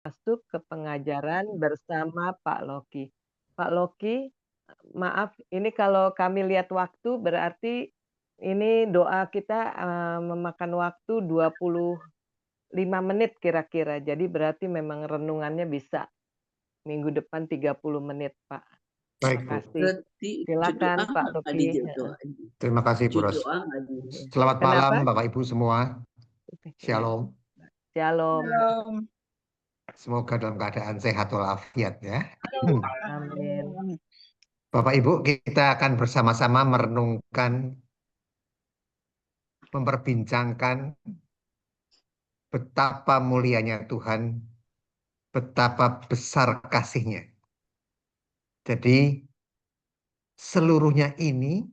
masuk ke pengajaran bersama Pak Loki. Pak Loki, maaf ini kalau kami lihat waktu berarti ini doa kita, memakan waktu 25 menit kira-kira. Jadi berarti memang renungannya bisa minggu depan 30 menit, Pak. Baik, Terima Bu. kasih. Berarti Silakan doa Pak nggak Loki. dijodohin? Terima kasih, Bu Ros. Doa nggak di. Selamat malam, Kenapa? Bapak Ibu semua. Iya. Shalom. Shalom. Shalom. Semoga dalam keadaan sehat walafiat ya. Amin. Bapak Ibu, kita akan bersama-sama merenungkan, memperbincangkan betapa mulianya Tuhan, betapa besar kasih-Nya. Jadi seluruhnya ini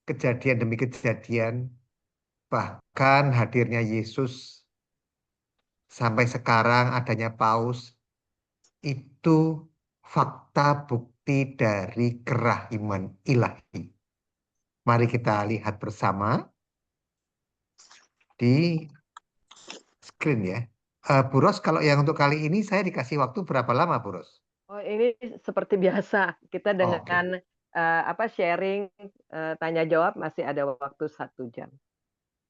kejadian demi kejadian, bahkan hadirnya Yesus sampai sekarang adanya Paus, itu fakta bukti dari kerahiman ilahi. Mari kita lihat bersama di screen ya. Bu Ros, kalau yang untuk kali ini saya dikasih waktu berapa lama, Bu Ros? Oh, ini seperti biasa kita Oh, oke. dengan sharing tanya jawab masih ada waktu 1 jam.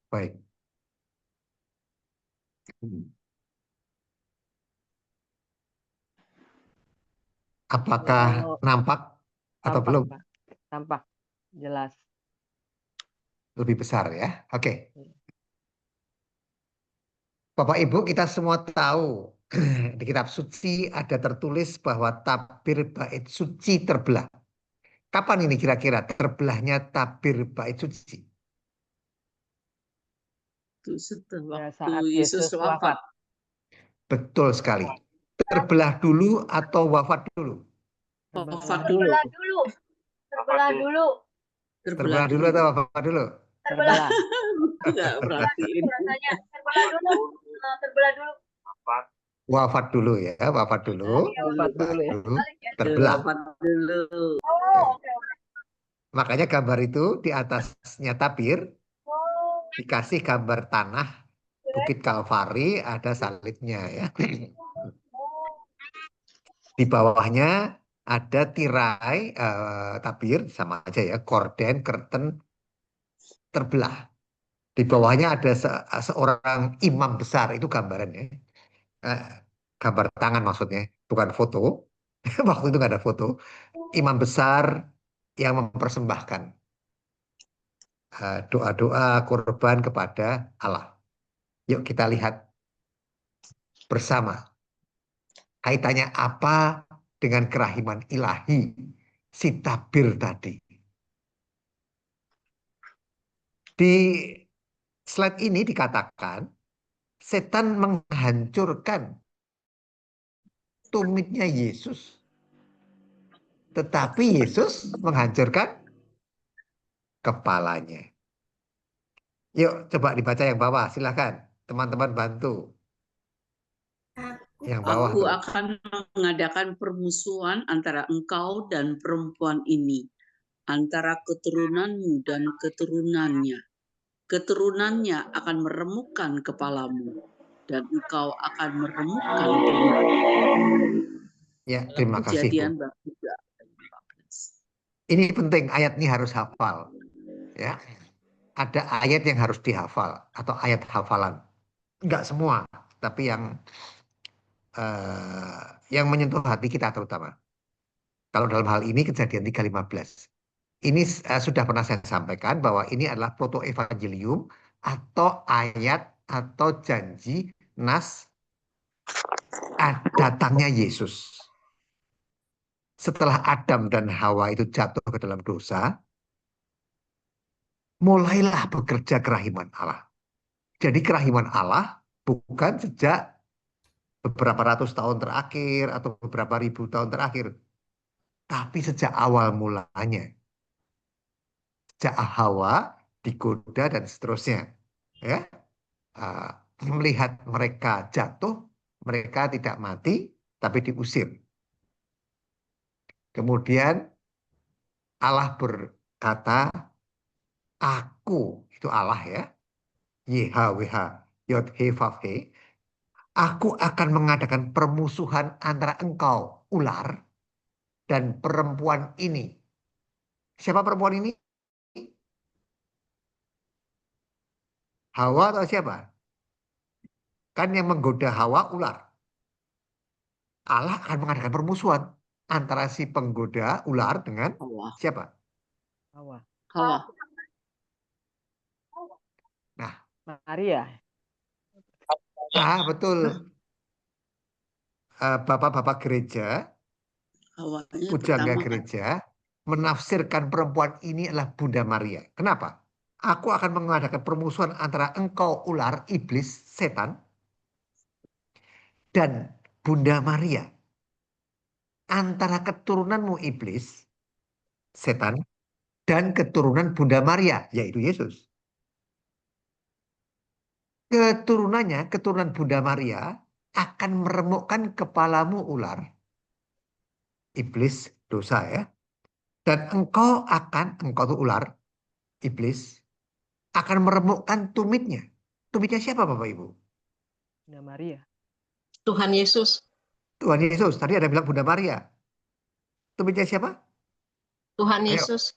Baik. Apakah Oh, nampak atau tampak belum? Pak, tampak jelas. Lebih besar ya. Oke. Bapak Ibu, kita semua tahu di kitab suci ada tertulis bahwa tabir bait suci terbelah. Kapan ini kira-kira terbelahnya tabir bait suci? Itu setelah Ya, waktu saat Yesus Yesus wafat. wafat. Betul sekali. Terbelah dulu atau wafat dulu? Wafat Terbelah dulu. dulu. Terbelah dulu. Terbelah Terbelah dulu dulu. atau wafat dulu? Terbelah. Aku nggak perhatiin. Rasanya terbelah dulu. Terbelah dulu. Wafat dulu ya, wafat dulu. Wafat dulu ya. Baru Dulu, terbelah. wafat dulu. Makanya gambar itu di atasnya tabir dikasih gambar tanah Bukit Kalvari, ada salibnya ya. Di bawahnya ada tirai tabir sama aja ya, korden, kerten terbelah. Di bawahnya ada seorang imam besar, itu gambarannya. Eh, gambar tangan maksudnya, bukan foto. Waktu itu nggak ada foto. Imam besar yang mempersembahkan doa-doa kurban kepada Allah. Yuk kita lihat bersama. Kaitannya apa dengan kerahiman ilahi si tabir tadi. Di slide ini dikatakan setan menghancurkan tumitnya Yesus. Tetapi Yesus menghancurkan kepalanya. Yuk coba dibaca yang bawah, silahkan. Teman-teman bantu. Yang bawah Aku tuh. akan mengadakan permusuhan antara engkau dan perempuan ini, antara keturunanmu dan keturunannya. Keturunannya akan meremukkan kepalamu, dan engkau akan meremukkan tumitmu. Ya, terima kasih Bu. Kejadian bab 3. Ini penting, ayat ini harus hafal. Ya, ada ayat yang harus dihafal atau ayat hafalan. Enggak semua, tapi yang menyentuh hati kita terutama. Kalau dalam hal ini kejadian 3:15. Ini sudah pernah saya sampaikan bahwa ini adalah proto-evangelium atau ayat atau janji nas datangnya Yesus. Setelah Adam dan Hawa itu jatuh ke dalam dosa, mulailah bekerja kerahiman Allah. Jadi kerahiman Allah bukan sejak beberapa ratus tahun terakhir atau beberapa ribu tahun terakhir, tapi sejak awal mulanya. Sejak Hawa digoda dan seterusnya. Ya, melihat mereka jatuh, mereka tidak mati, tapi diusir. Kemudian Allah berkata, aku, itu Allah ya, YHWH, Yod He Vav He, Aku akan mengadakan permusuhan antara engkau, ular, dan perempuan ini. Siapa perempuan ini? Hawa atau siapa? Kan yang menggoda Hawa ular. Allah akan mengadakan permusuhan antara si penggoda ular dengan Hawa. siapa? Hawa. Hawa. Nah, Maria. betul. Bapak-bapak gereja, Hawanya pujangga pertama kan. gereja, menafsirkan perempuan ini adalah Bunda Maria. Kenapa? Aku akan mengadakan permusuhan antara engkau ular, iblis, setan, dan Bunda Maria. Antara keturunanmu iblis, setan, dan keturunan Bunda Maria, yaitu Yesus. Keturunannya, keturunan Bunda Maria, akan meremukkan kepalamu ular, iblis, dosa ya. Dan engkau tuh ular, iblis, akan meremukkan tumitnya. Tumitnya siapa Bapak Ibu? Bunda Maria. Tuhan Yesus. Tuhan Yesus. Tadi ada bilang Bunda Maria. Tumitnya siapa? Tuhan Ayo, Yesus.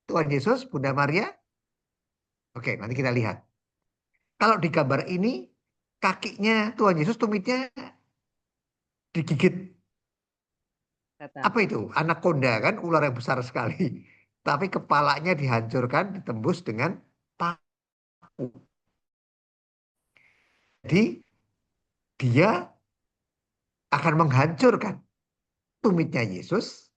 Tuhan Yesus, Bunda Maria. Oke, nanti kita lihat. Kalau di gambar ini, kakinya Tuhan Yesus, tumitnya digigit. Setan. Apa itu? Anaconda kan, ular yang besar sekali. Tapi kepalanya dihancurkan, ditembus dengan paku. Jadi dia akan menghancurkan tumitnya Yesus,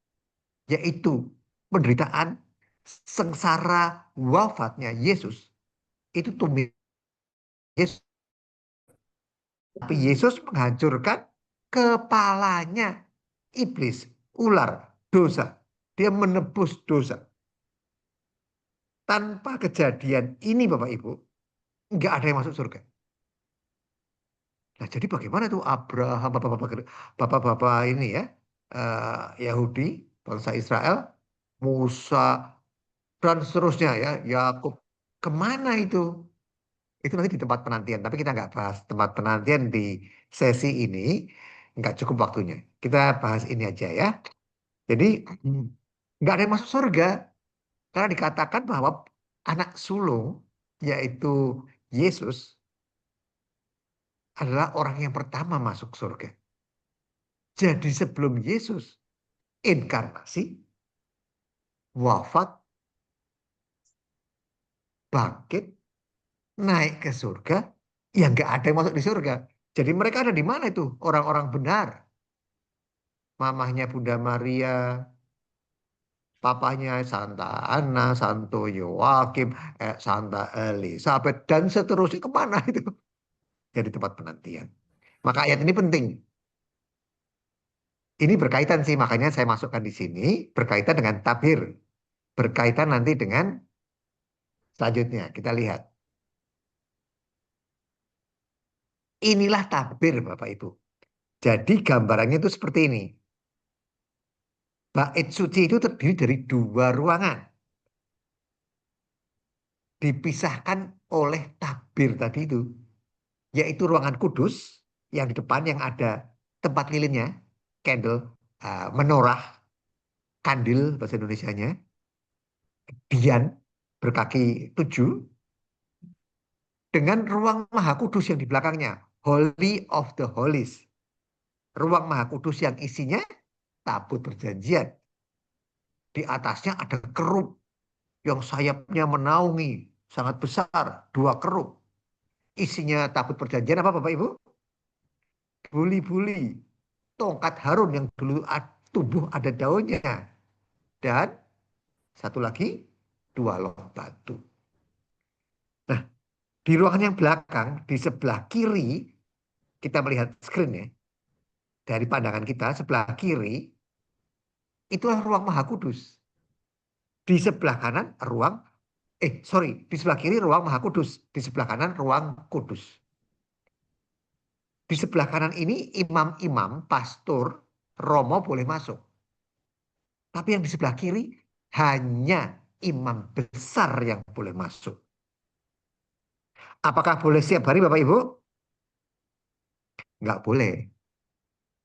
yaitu penderitaan sengsara wafatnya Yesus. Itu tumit Yesus. Tapi Yesus menghancurkan kepalanya iblis, ular, dosa. Dia menebus dosa. Tanpa kejadian ini Bapak Ibu, nggak ada yang masuk surga. Nah, jadi bagaimana tuh Abraham, bapak-bapak ini ya, Yahudi, bangsa Israel, Musa, dan seterusnya ya, Yakub, kemana itu? Itu nanti di tempat penantian, tapi kita nggak bahas tempat penantian di sesi ini, nggak cukup waktunya. Kita bahas ini aja ya. Jadi nggak ada yang masuk surga, karena dikatakan bahwa anak sulung, yaitu Yesus, adalah orang yang pertama masuk surga. Jadi sebelum Yesus inkarnasi, wafat, bangkit, naik ke surga, ya nggak ada yang masuk di surga. Jadi mereka ada di mana itu? Orang-orang benar. Mamahnya Bunda Maria, papanya Santa Ana, Santo Yoakim, Santa Elizabeth, dan seterusnya kemana itu? Jadi tempat penantian. Maka ayat ini penting. Ini berkaitan sih, makanya saya masukkan di sini, berkaitan dengan tabir. Berkaitan nanti dengan selanjutnya, kita lihat. Inilah tabir Bapak Ibu. Jadi gambarannya itu seperti ini. Bait suci itu terdiri dari dua ruangan. Dipisahkan oleh tabir tadi itu. Yaitu ruangan kudus, yang di depan yang ada tempat lilinnya, candle, menorah, kandil bahasa Indonesianya, dian, berkaki 7, dengan ruang maha kudus yang di belakangnya, Holy of the Holies. Ruang maha kudus yang isinya tabut perjanjian. Di atasnya ada kerub yang sayapnya menaungi, sangat besar, 2 kerub. Isinya tabut perjanjian apa Bapak Ibu? Buli-buli, tongkat Harun yang dulu tumbuh ada daunnya. Dan satu lagi, 2 loh batu. Nah, di ruangan yang belakang, di sebelah kiri, kita melihat screen ya. Dari pandangan kita, sebelah kiri, itulah ruang maha kudus. Di sebelah kanan di sebelah kiri ruang maha kudus. Di sebelah kanan ruang kudus. Di sebelah kanan ini imam-imam, pastor, romo boleh masuk. Tapi yang di sebelah kiri hanya imam besar yang boleh masuk. Apakah boleh setiap hari Bapak Ibu? Nggak boleh.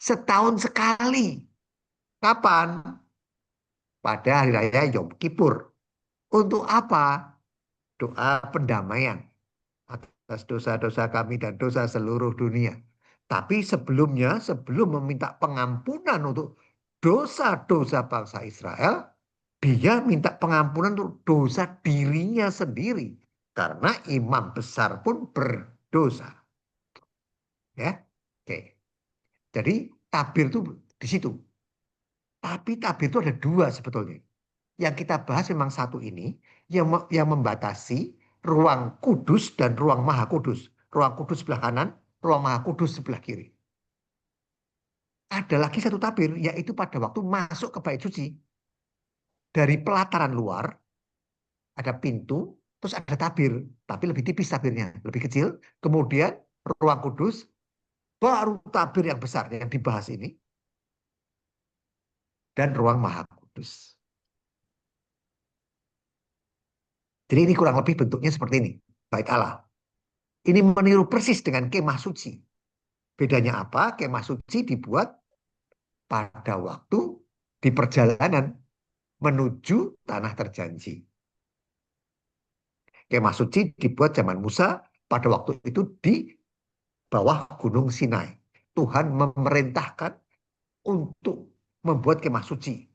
Setahun sekali. Kapan? Pada hari raya Yom Kippur. Untuk apa? Doa pendamaian atas dosa-dosa kami dan dosa seluruh dunia. Tapi sebelumnya, sebelum meminta pengampunan untuk dosa-dosa bangsa Israel, dia minta pengampunan untuk dosa dirinya sendiri. Karena imam besar pun berdosa. Ya, oke. Jadi tabir itu di situ. Tapi tabir itu ada dua sebetulnya. Yang kita bahas memang satu ini, yang membatasi ruang kudus dan ruang maha kudus. Ruang kudus sebelah kanan, ruang maha kudus sebelah kiri. Ada lagi satu tabir, yaitu pada waktu masuk ke bait suci. Dari pelataran luar, ada pintu, terus ada tabir. Tapi lebih tipis tabirnya, lebih kecil. Kemudian ruang kudus, baru tabir yang besar yang dibahas ini. Dan ruang maha kudus. Jadi ini kurang lebih bentuknya seperti ini. Bait Allah. Ini meniru persis dengan kemah suci. Bedanya apa? Kemah suci dibuat pada waktu di perjalanan menuju tanah terjanji. Kemah suci dibuat zaman Musa, pada waktu itu di bawah Gunung Sinai. Tuhan memerintahkan untuk membuat kemah suci.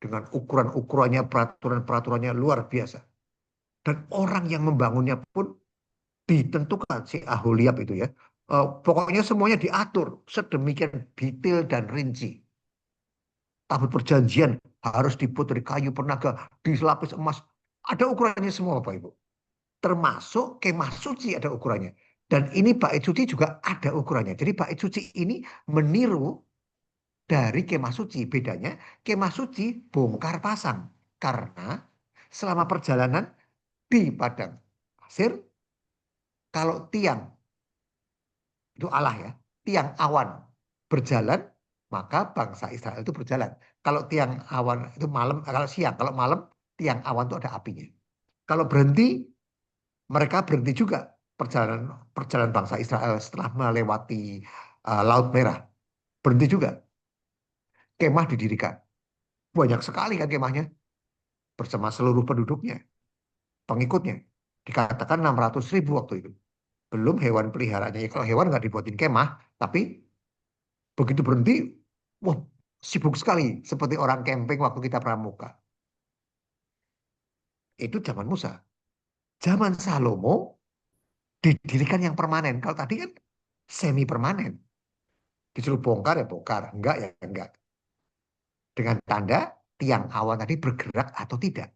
Dengan ukuran-ukurannya, peraturan-peraturannya luar biasa. Dan orang yang membangunnya pun ditentukan, si Aholiab itu ya. Pokoknya semuanya diatur sedemikian detail dan rinci. Tabut perjanjian harus dibuat dari kayu pernaga, dilapis emas. Ada ukurannya semua Bapak Ibu. Termasuk kemah suci ada ukurannya. Dan ini bait suci juga ada ukurannya. Jadi bait suci ini meniru dari kemah suci. Bedanya kemah suci bongkar pasang. Karena selama perjalanan di padang pasir, kalau tiang, itu Allah ya, tiang awan berjalan, maka bangsa Israel itu berjalan. Kalau tiang awan itu malam, kalau siang, kalau malam tiang awan itu ada apinya. Kalau berhenti, mereka berhenti juga perjalanan bangsa Israel setelah melewati Laut Merah. Berhenti juga. Kemah didirikan. Banyak sekali kan kemahnya bersama seluruh penduduknya, pengikutnya. Dikatakan 600.000 waktu itu. Belum hewan peliharaannya. Ya, kalau hewan nggak dibuatin kemah, tapi begitu berhenti, wah sibuk sekali. Seperti orang camping waktu kita pramuka. Itu zaman Musa. Zaman Salomo didirikan yang permanen. Kalau tadi kan semi permanen. Disuruh bongkar ya bongkar. Enggak ya enggak. Dengan tanda tiang awan tadi bergerak atau tidak.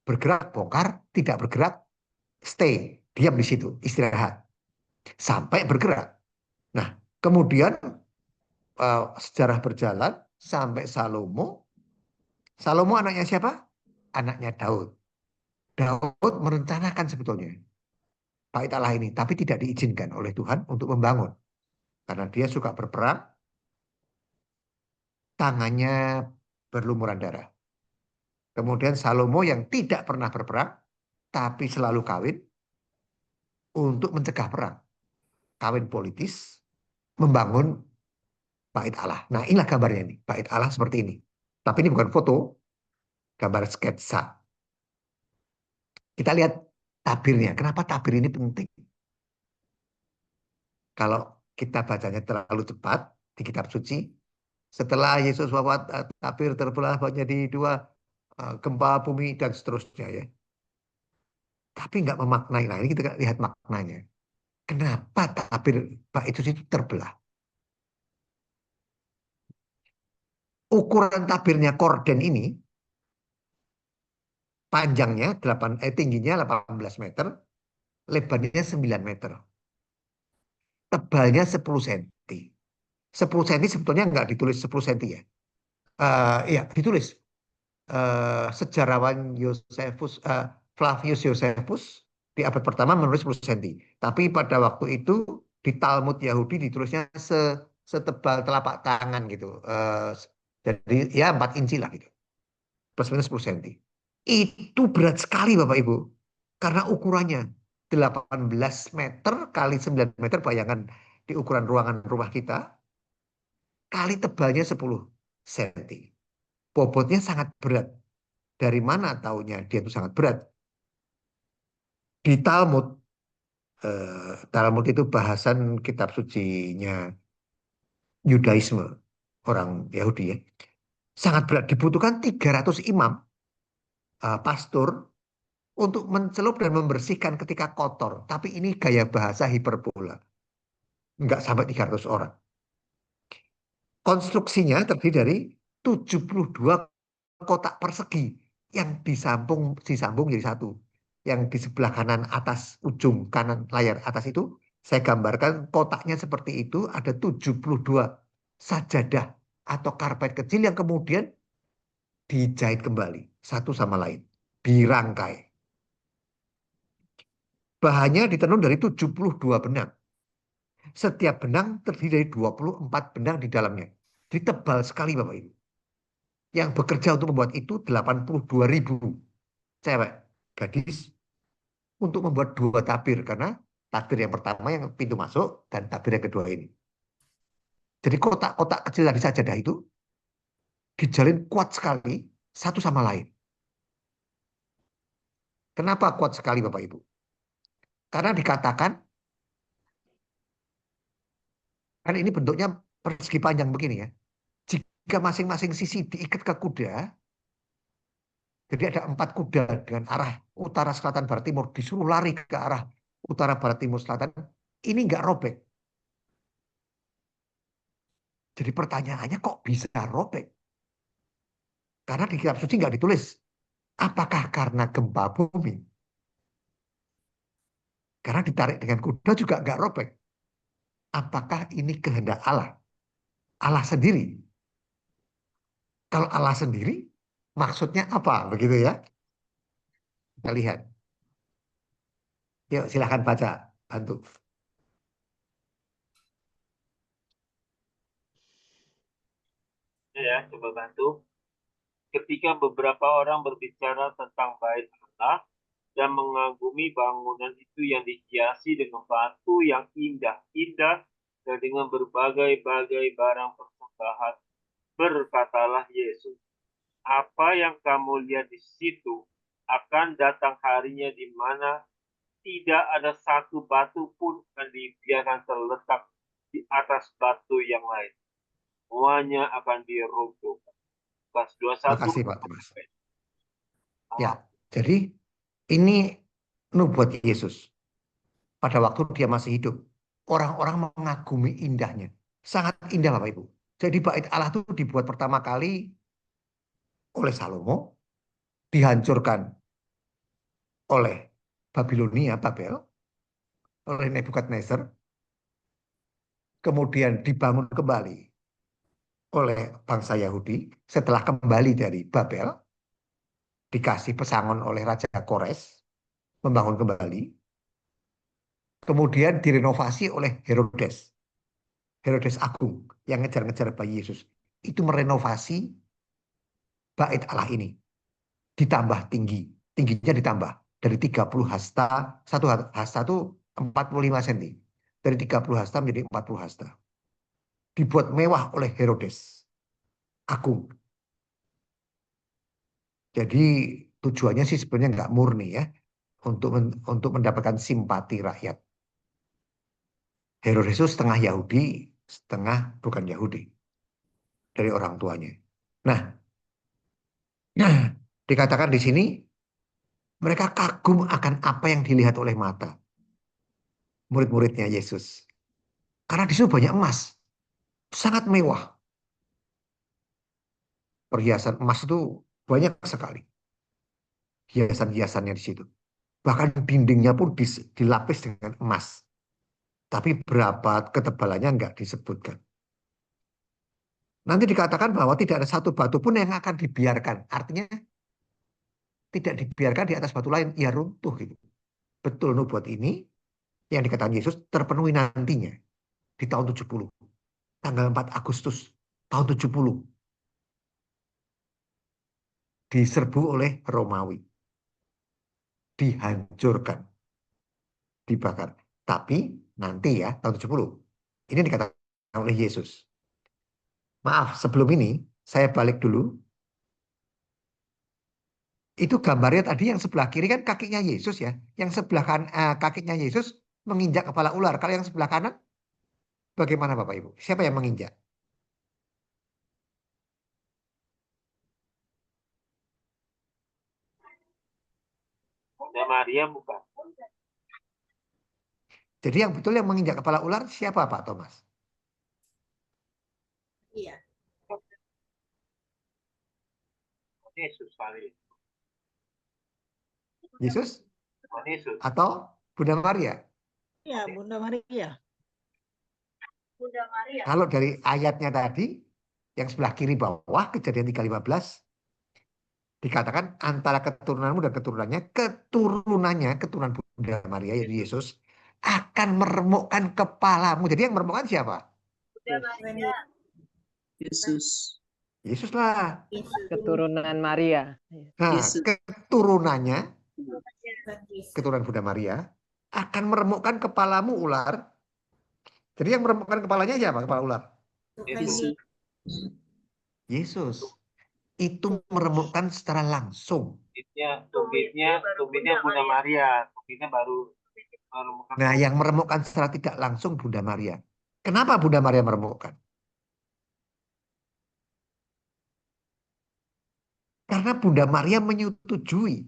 Bergerak bongkar, tidak bergerak stay. Diam di situ, istirahat. Sampai bergerak. Nah, kemudian sejarah berjalan sampai Salomo. Salomo anaknya siapa? Anaknya Daud. Daud merencanakan sebetulnya bait Allah ini, tapi tidak diizinkan oleh Tuhan untuk membangun. Karena dia suka berperang, tangannya berlumuran darah. Kemudian Salomo yang tidak pernah berperang, tapi selalu kawin untuk mencegah perang. Kawin politis, membangun bait Allah. Nah inilah gambarnya ini, bait Allah seperti ini. Tapi ini bukan foto, gambar sketsa. Kita lihat tabirnya. Kenapa tabir ini penting? Kalau kita bacanya terlalu cepat di kitab suci, setelah Yesus wafat, tabir terbelah menjadi dua, gempa bumi dan seterusnya ya. Tapi nggak memaknai. Nah ini kita lihat maknanya. Kenapa tabir bait suci itu terbelah? Ukuran tabirnya korden ini panjangnya tingginya 18 meter, lebarnya 9 meter. Tebalnya 10 cm. 10 cm sebetulnya nggak ditulis 10 cm ya. Ya, ditulis. Sejarawan Flavius Josephus di abad pertama menulis 10 cm. Tapi pada waktu itu di Talmud Yahudi ditulisnya setebal telapak tangan gitu. Jadi ya 4 inci lah gitu. Plus minus 10 cm. Itu berat sekali Bapak Ibu. Karena ukurannya. 18 meter kali 9 meter, bayangkan di ukuran ruangan rumah kita, kali tebalnya 10 cm. Bobotnya sangat berat. Dari mana taunya dia itu sangat berat? Di Talmud, Talmud itu bahasan kitab sucinya Yudaisme, orang Yahudi ya. Sangat berat, dibutuhkan 300 imam, pastor, untuk mencelup dan membersihkan ketika kotor. Tapi ini gaya bahasa hiperbola. Enggak sampai 300 orang. Konstruksinya terdiri dari 72 kotak persegi yang disambung jadi satu. Yang di sebelah kanan atas, ujung kanan layar atas itu, saya gambarkan kotaknya seperti itu, ada 72 sajadah atau karpet kecil yang kemudian dijahit kembali satu sama lain, dirangkai. Bahannya ditenun dari 72 benang. Setiap benang terdiri dari 24 benang di dalamnya. Jadi tebal sekali Bapak Ibu. Yang bekerja untuk membuat itu 82.000 cewek, gadis, untuk membuat 2 tabir. Karena tabir yang pertama yang pintu masuk dan tabir yang kedua ini. Jadi kotak-kotak kecil dari sajadah itu dijalin kuat sekali satu sama lain. Kenapa kuat sekali Bapak Ibu? Karena dikatakan, kan ini bentuknya persegi panjang begini ya. Jika masing-masing sisi diikat ke kuda, jadi ada 4 kuda dengan arah utara, selatan, barat, timur, disuruh lari ke arah utara, barat, timur, selatan, ini nggak robek. Jadi pertanyaannya kok bisa robek? Karena di kitab suci nggak ditulis. Apakah karena gempa bumi? Karena ditarik dengan kuda juga nggak robek. Apakah ini kehendak Allah? Allah sendiri. Kalau Allah sendiri, maksudnya apa? Begitu ya. Kita lihat. Yuk silahkan baca. Bantu. Ya, coba bantu. Ketika beberapa orang berbicara tentang bait Allah dan mengagumi bangunan itu yang dihiasi dengan batu yang indah-indah dan dengan berbagai-bagai barang persembahan, berkatalah Yesus, apa yang kamu lihat di situ akan datang harinya di mana tidak ada satu batu pun yang dibiarkan terletak di atas batu yang lain. Semuanya akan diruntuhkan. Pas Terima 21. kasih Pak Thomas. Ya, jadi ini nubuat Yesus. Pada waktu dia masih hidup, orang-orang mengagumi indahnya. Sangat indah Bapak Ibu. Jadi bait Allah itu dibuat pertama kali oleh Salomo, dihancurkan oleh Babilonia, Babel, oleh Nebukadnezar, kemudian dibangun kembali oleh bangsa Yahudi setelah kembali dari Babel, dikasih pesangon oleh Raja Kores, membangun kembali, kemudian direnovasi oleh Herodes. Herodes Agung yang ngejar-ngejar bayi Yesus. Itu merenovasi bait Allah ini. Ditambah tinggi. Tingginya ditambah. Dari 30 hasta, satu hasta itu 45 cm. Dari 30 hasta menjadi 40 hasta. Dibuat mewah oleh Herodes Agung. Jadi tujuannya sih sebenarnya nggak murni ya. Untuk mendapatkan simpati rakyat. Herodes itu setengah Yahudi, setengah bukan Yahudi. Dari orang tuanya. Nah, dikatakan di sini, mereka kagum akan apa yang dilihat oleh mata. Murid-muridnya Yesus. Karena di situ banyak emas. Sangat mewah. Perhiasan emas itu banyak sekali. Hiasan-hiasannya di situ. Bahkan dindingnya pun dilapis dengan emas. Tapi berapa ketebalannya enggak disebutkan. Nanti dikatakan bahwa tidak ada satu batu pun yang akan dibiarkan. Artinya tidak dibiarkan di atas batu lain. Ya runtuh gitu. Betul nubuat ini yang dikatakan Yesus terpenuhi nantinya. Di tahun 70. Tanggal 4 Agustus tahun 70. Diserbu oleh Romawi. Dihancurkan. dibakar. Tapi nanti ya tahun 70. Ini dikatakan oleh Yesus. Maaf, sebelum ini saya balik dulu. Itu gambarnya tadi yang sebelah kiri kan kakinya Yesus ya. Yang sebelah kakinya Yesus menginjak kepala ular. Kalau yang sebelah kanan bagaimana Bapak Ibu? Siapa yang menginjak? Bunda Maria bukan. Jadi yang betul yang menginjak kepala ular siapa Pak Thomas? Iya. Yesus kali. Yesus Yesus. atau Bunda Maria? Iya, Bunda Maria. Kalau dari ayatnya tadi yang sebelah kiri bawah Kejadian 3:15 dikatakan antara keturunanmu dan keturunan Bunda Maria yaitu Yesus akan meremukkan kepalamu. Jadi yang meremukkan siapa? Yesus. Yesus lah. Keturunan Maria. Nah, Yesus. keturunan Bunda Maria akan meremukkan kepalamu ular. Jadi yang meremukkan kepalanya siapa? Kepala ular. Yesus. Yesus. Itu meremukkan secara langsung. Tumitnya Bunda Maria. Tumitnya baru meremukkan. Nah, yang meremukkan secara tidak langsung Bunda Maria. Kenapa Bunda Maria meremukkan? Karena Bunda Maria menyetujui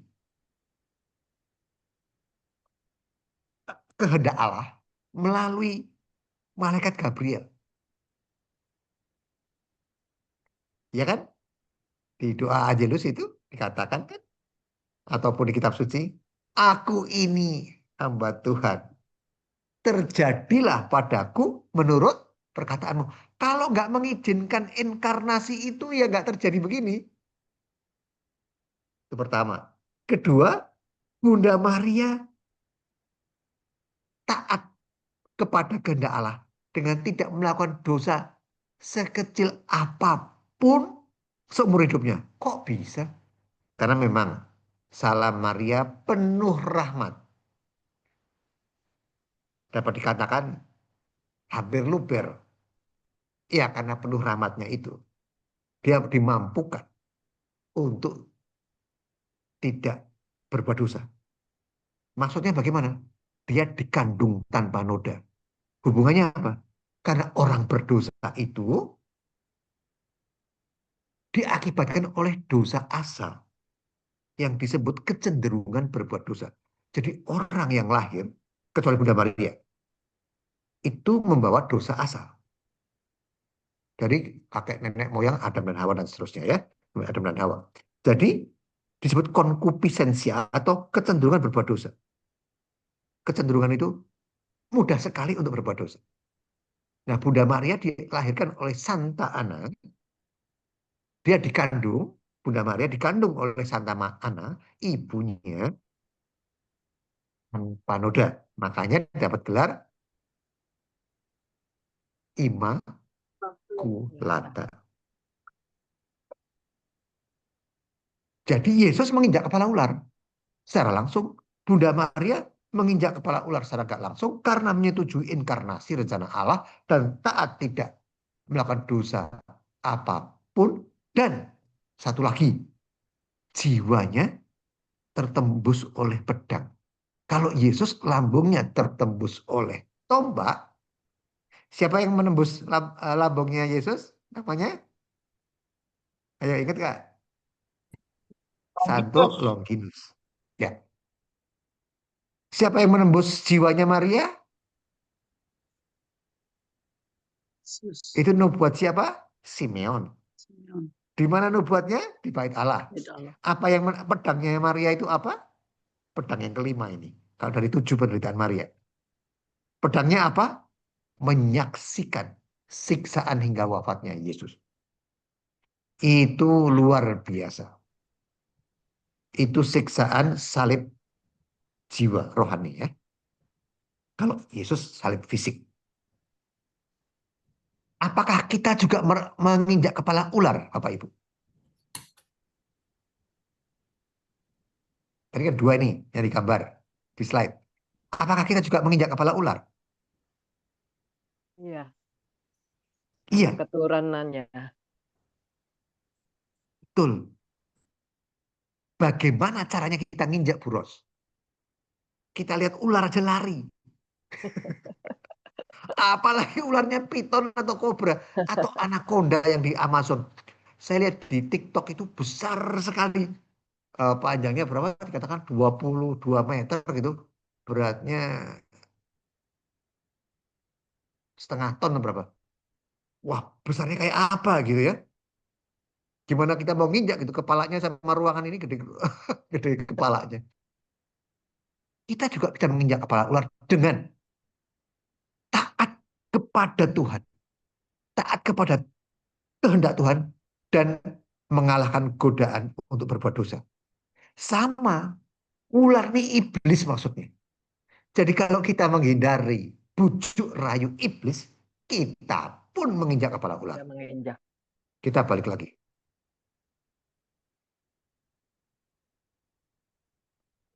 kehendak Allah melalui malaikat Gabriel. Ya kan? Di doa Angelus itu dikatakan kan? Ataupun di kitab suci, aku ini hamba Tuhan. Terjadilah padaku menurut perkataanmu. Kalau nggak mengizinkan inkarnasi itu ya nggak terjadi begini. Itu pertama. Kedua, Bunda Maria taat kepada kehendak Allah dengan tidak melakukan dosa sekecil apapun seumur hidupnya. Kok bisa? Karena memang Salam Maria penuh rahmat. Dapat dikatakan hampir luber. Ya karena penuh rahmatnya itu. Dia dimampukan untuk tidak berbuat dosa. Maksudnya bagaimana? Dia dikandung tanpa noda. Hubungannya apa? Karena orang berdosa itu diakibatkan oleh dosa asal yang disebut kecenderungan berbuat dosa. Jadi orang yang lahir, kecuali Bunda Maria, itu membawa dosa asal. Dari kakek nenek moyang Adam dan Hawa dan seterusnya ya. Adam dan Hawa. Jadi disebut konkupisensia atau kecenderungan berbuat dosa. Kecenderungan itu mudah sekali untuk berbuat dosa. Nah, Bunda Maria dilahirkan oleh Santa Ana. Dia dikandung, Bunda Maria dikandung oleh Santa Ana, ibunya tanpa noda. Makanya dapat gelar Immaculata. Jadi Yesus menginjak kepala ular. Secara langsung, Bunda Maria menginjak kepala ular secara tidak langsung karena menyetujui inkarnasi rencana Allah dan taat tidak melakukan dosa apapun. Dan satu lagi, jiwanya tertembus oleh pedang. Kalau Yesus lambungnya tertembus oleh tombak, siapa yang menembus lambungnya Yesus? Namanya? Ayo ingat gak? Santo Longinus. Ya. Siapa yang menembus jiwanya Maria? Yesus. Itu nubuat siapa? Simeon. Di mana nubuatnya? Di bait Allah. Apa yang pedangnya Maria itu apa? Pedang yang kelima ini. Kalau dari 7 penderitaan Maria. Pedangnya apa? Menyaksikan siksaan hingga wafatnya Yesus. Itu luar biasa. Itu siksaan salib jiwa rohani ya. Kalau Yesus salib fisik. Apakah kita juga menginjak kepala ular, Bapak Ibu? Tadi kan 2 ini yang digambar di slide. Apakah kita juga menginjak kepala ular? Iya, Iya, keturunannya. betul. Bagaimana caranya kita nginjak buros? Kita lihat ular aja lari. Apalagi ularnya piton atau kobra atau anaconda yang di Amazon. Saya lihat di TikTok itu besar sekali. Panjangnya berapa? Dikatakan 22 meter gitu. Beratnya setengah ton berapa? Wah, besarnya kayak apa gitu ya? Gimana kita mau nginjak gitu kepalanya sama ruangan ini gede gede kepalanya. Kita juga bisa menginjak kepala ular dengan taat kepada Tuhan, taat kepada kehendak Tuhan dan mengalahkan godaan untuk berbuat dosa. Sama, ular ini iblis maksudnya. Jadi kalau kita menghindari bujuk rayu iblis, kita pun menginjak kepala ular. Dia menginjak. Kita balik lagi.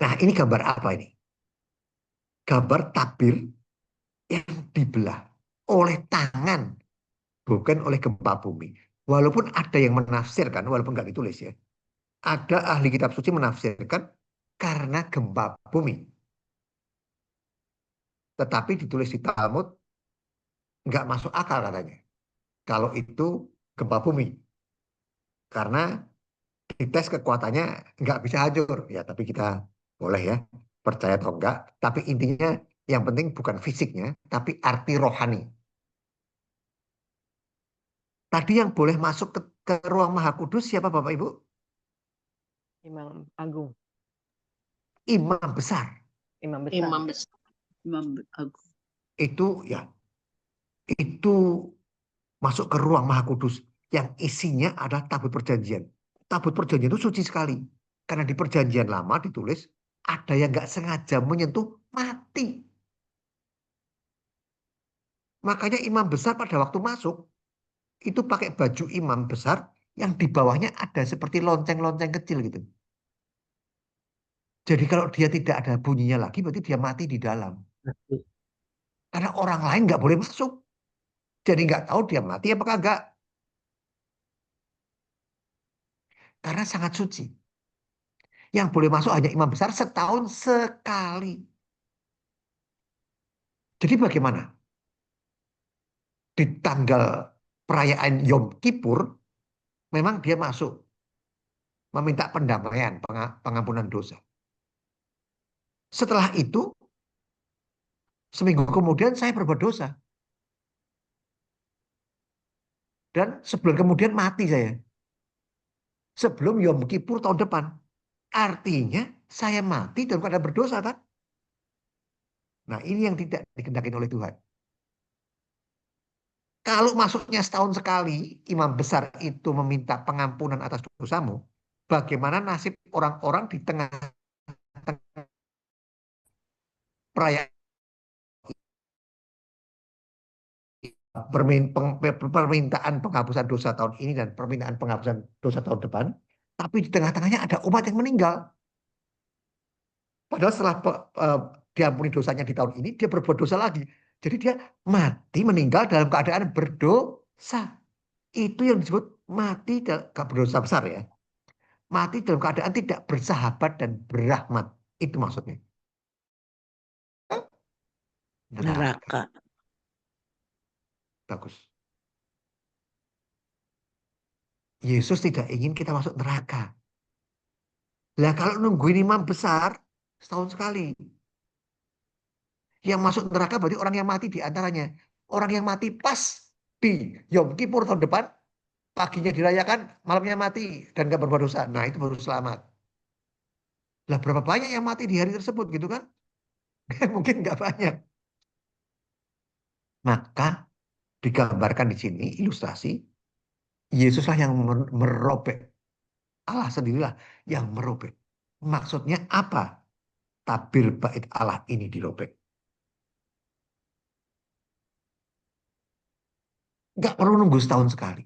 Nah, ini gambar apa ini? Gambar tabir yang dibelah oleh tangan, bukan oleh gempa bumi. Walaupun ada yang menafsirkan, walaupun nggak ditulis ya. Ada ahli kitab suci menafsirkan karena gempa bumi. Tetapi ditulis di Talmud nggak masuk akal katanya. Kalau itu gempa bumi. Karena dites kekuatannya nggak bisa hancur. Ya, tapi kita boleh ya percaya atau enggak. Tapi intinya yang penting bukan fisiknya, tapi arti rohani. Tadi yang boleh masuk ke ruang Maha Kudus siapa Bapak Ibu? Imam Agung, Imam besar. imam besar. Imam besar. Imam Agung. Itu ya, itu masuk ke ruang Maha Kudus yang isinya adalah tabut perjanjian. Tabut perjanjian itu suci sekali. Karena di perjanjian lama ditulis ada yang nggak sengaja menyentuh mati. Makanya imam besar pada waktu masuk itu pakai baju imam besar yang di bawahnya ada seperti lonceng-lonceng kecil gitu. Jadi kalau dia tidak ada bunyinya lagi berarti dia mati di dalam. Karena orang lain nggak boleh masuk. Jadi nggak tahu dia mati apa kagak. Karena sangat suci. Yang boleh masuk hanya imam besar setahun sekali. Jadi bagaimana? Di tanggal perayaan Yom Kippur, memang dia masuk. Meminta pendamaian, pengampunan dosa. Setelah itu, seminggu kemudian saya berbuat dosa. Dan sebulan kemudian mati saya. Sebelum Yom Kippur tahun depan. Artinya saya mati dalam keadaan berdosa kan? Nah ini yang tidak dikehendaki oleh Tuhan. Kalau masuknya setahun sekali, imam besar itu meminta pengampunan atas dosamu, bagaimana nasib orang-orang di tengah-tengah perayaan permintaan penghapusan dosa tahun ini dan permintaan penghapusan dosa tahun depan, tapi di tengah-tengahnya ada umat yang meninggal. Padahal setelah diampuni dosanya di tahun ini, dia berbuat dosa lagi. Jadi dia mati meninggal dalam keadaan berdosa. Itu yang disebut mati dalam berdosa besar ya. Mati dalam keadaan tidak bersahabat dan berahmat. Itu maksudnya. Neraka. Bagus. Yesus tidak ingin kita masuk neraka. Lah kalau nungguin imam besar, setahun sekali. Yang masuk neraka berarti orang yang mati di antaranya. Orang yang mati pas di Yom Kippur tahun depan, paginya dirayakan, malamnya mati dan gak berbuat dosa. Nah itu baru selamat. Lah berapa banyak yang mati di hari tersebut gitu kan? Mungkin nggak banyak. Maka digambarkan di sini ilustrasi Yesuslah yang merobek. Allah sendirilah yang merobek. Maksudnya apa? Tabir bait Allah ini dirobek. Nggak perlu nunggu setahun sekali.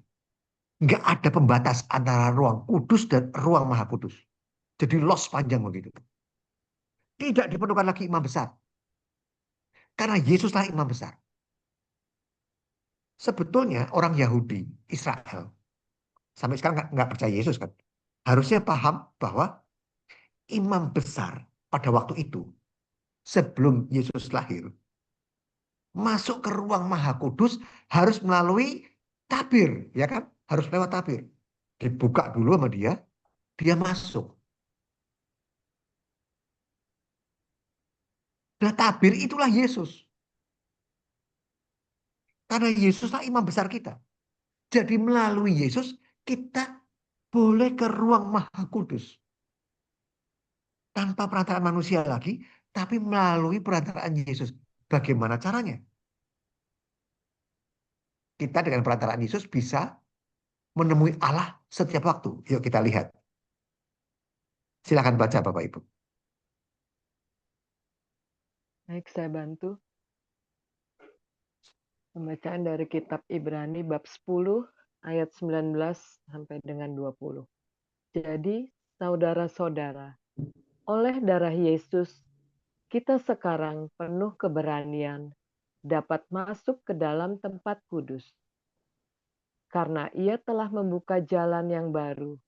Nggak ada pembatas antara ruang kudus dan ruang maha kudus. Jadi los panjang begitu. Tidak diperlukan lagi imam besar. Karena Yesuslah imam besar. Sebetulnya orang Yahudi, Israel, sampai sekarang nggak percaya Yesus kan, harusnya paham bahwa imam besar pada waktu itu, sebelum Yesus lahir, masuk ke ruang Maha Kudus harus melalui tabir, ya kan? Harus lewat tabir. Dibuka dulu sama dia, dia masuk. Nah, tabir itulah Yesus. Karena Yesuslah imam besar kita. Jadi melalui Yesus kita boleh ke ruang Maha Kudus. Tanpa perantaraan manusia lagi, tapi melalui perantaraan Yesus. Bagaimana caranya? Kita dengan perantaraan Yesus bisa menemui Allah setiap waktu. Yuk kita lihat. Silakan baca Bapak Ibu. Baik, saya bantu. Pembacaan dari kitab Ibrani bab 10 ayat 19 sampai dengan 20. Jadi, saudara-saudara, oleh darah Yesus, kita sekarang penuh keberanian dapat masuk ke dalam tempat kudus. Karena ia telah membuka jalan yang baru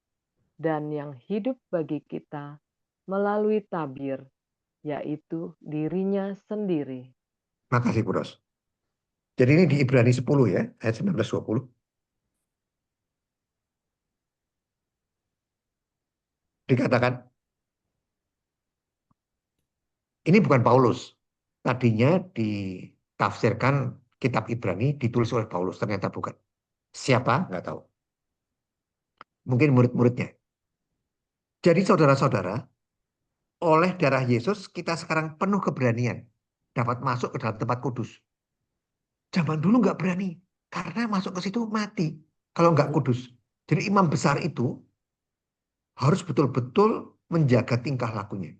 dan yang hidup bagi kita melalui tabir, yaitu dirinya sendiri. Makasih, Kuros. Jadi ini di Ibrani 10 ya, ayat 19-20. Dikatakan, ini bukan Paulus. Tadinya ditafsirkan kitab Ibrani ditulis oleh Paulus, ternyata bukan. Siapa? Nggak tahu. Mungkin murid-muridnya. Jadi saudara-saudara, oleh darah Yesus kita sekarang penuh keberanian dapat masuk ke dalam tempat kudus. Zaman dulu nggak berani, karena masuk ke situ mati kalau nggak kudus. Jadi imam besar itu harus betul-betul menjaga tingkah lakunya.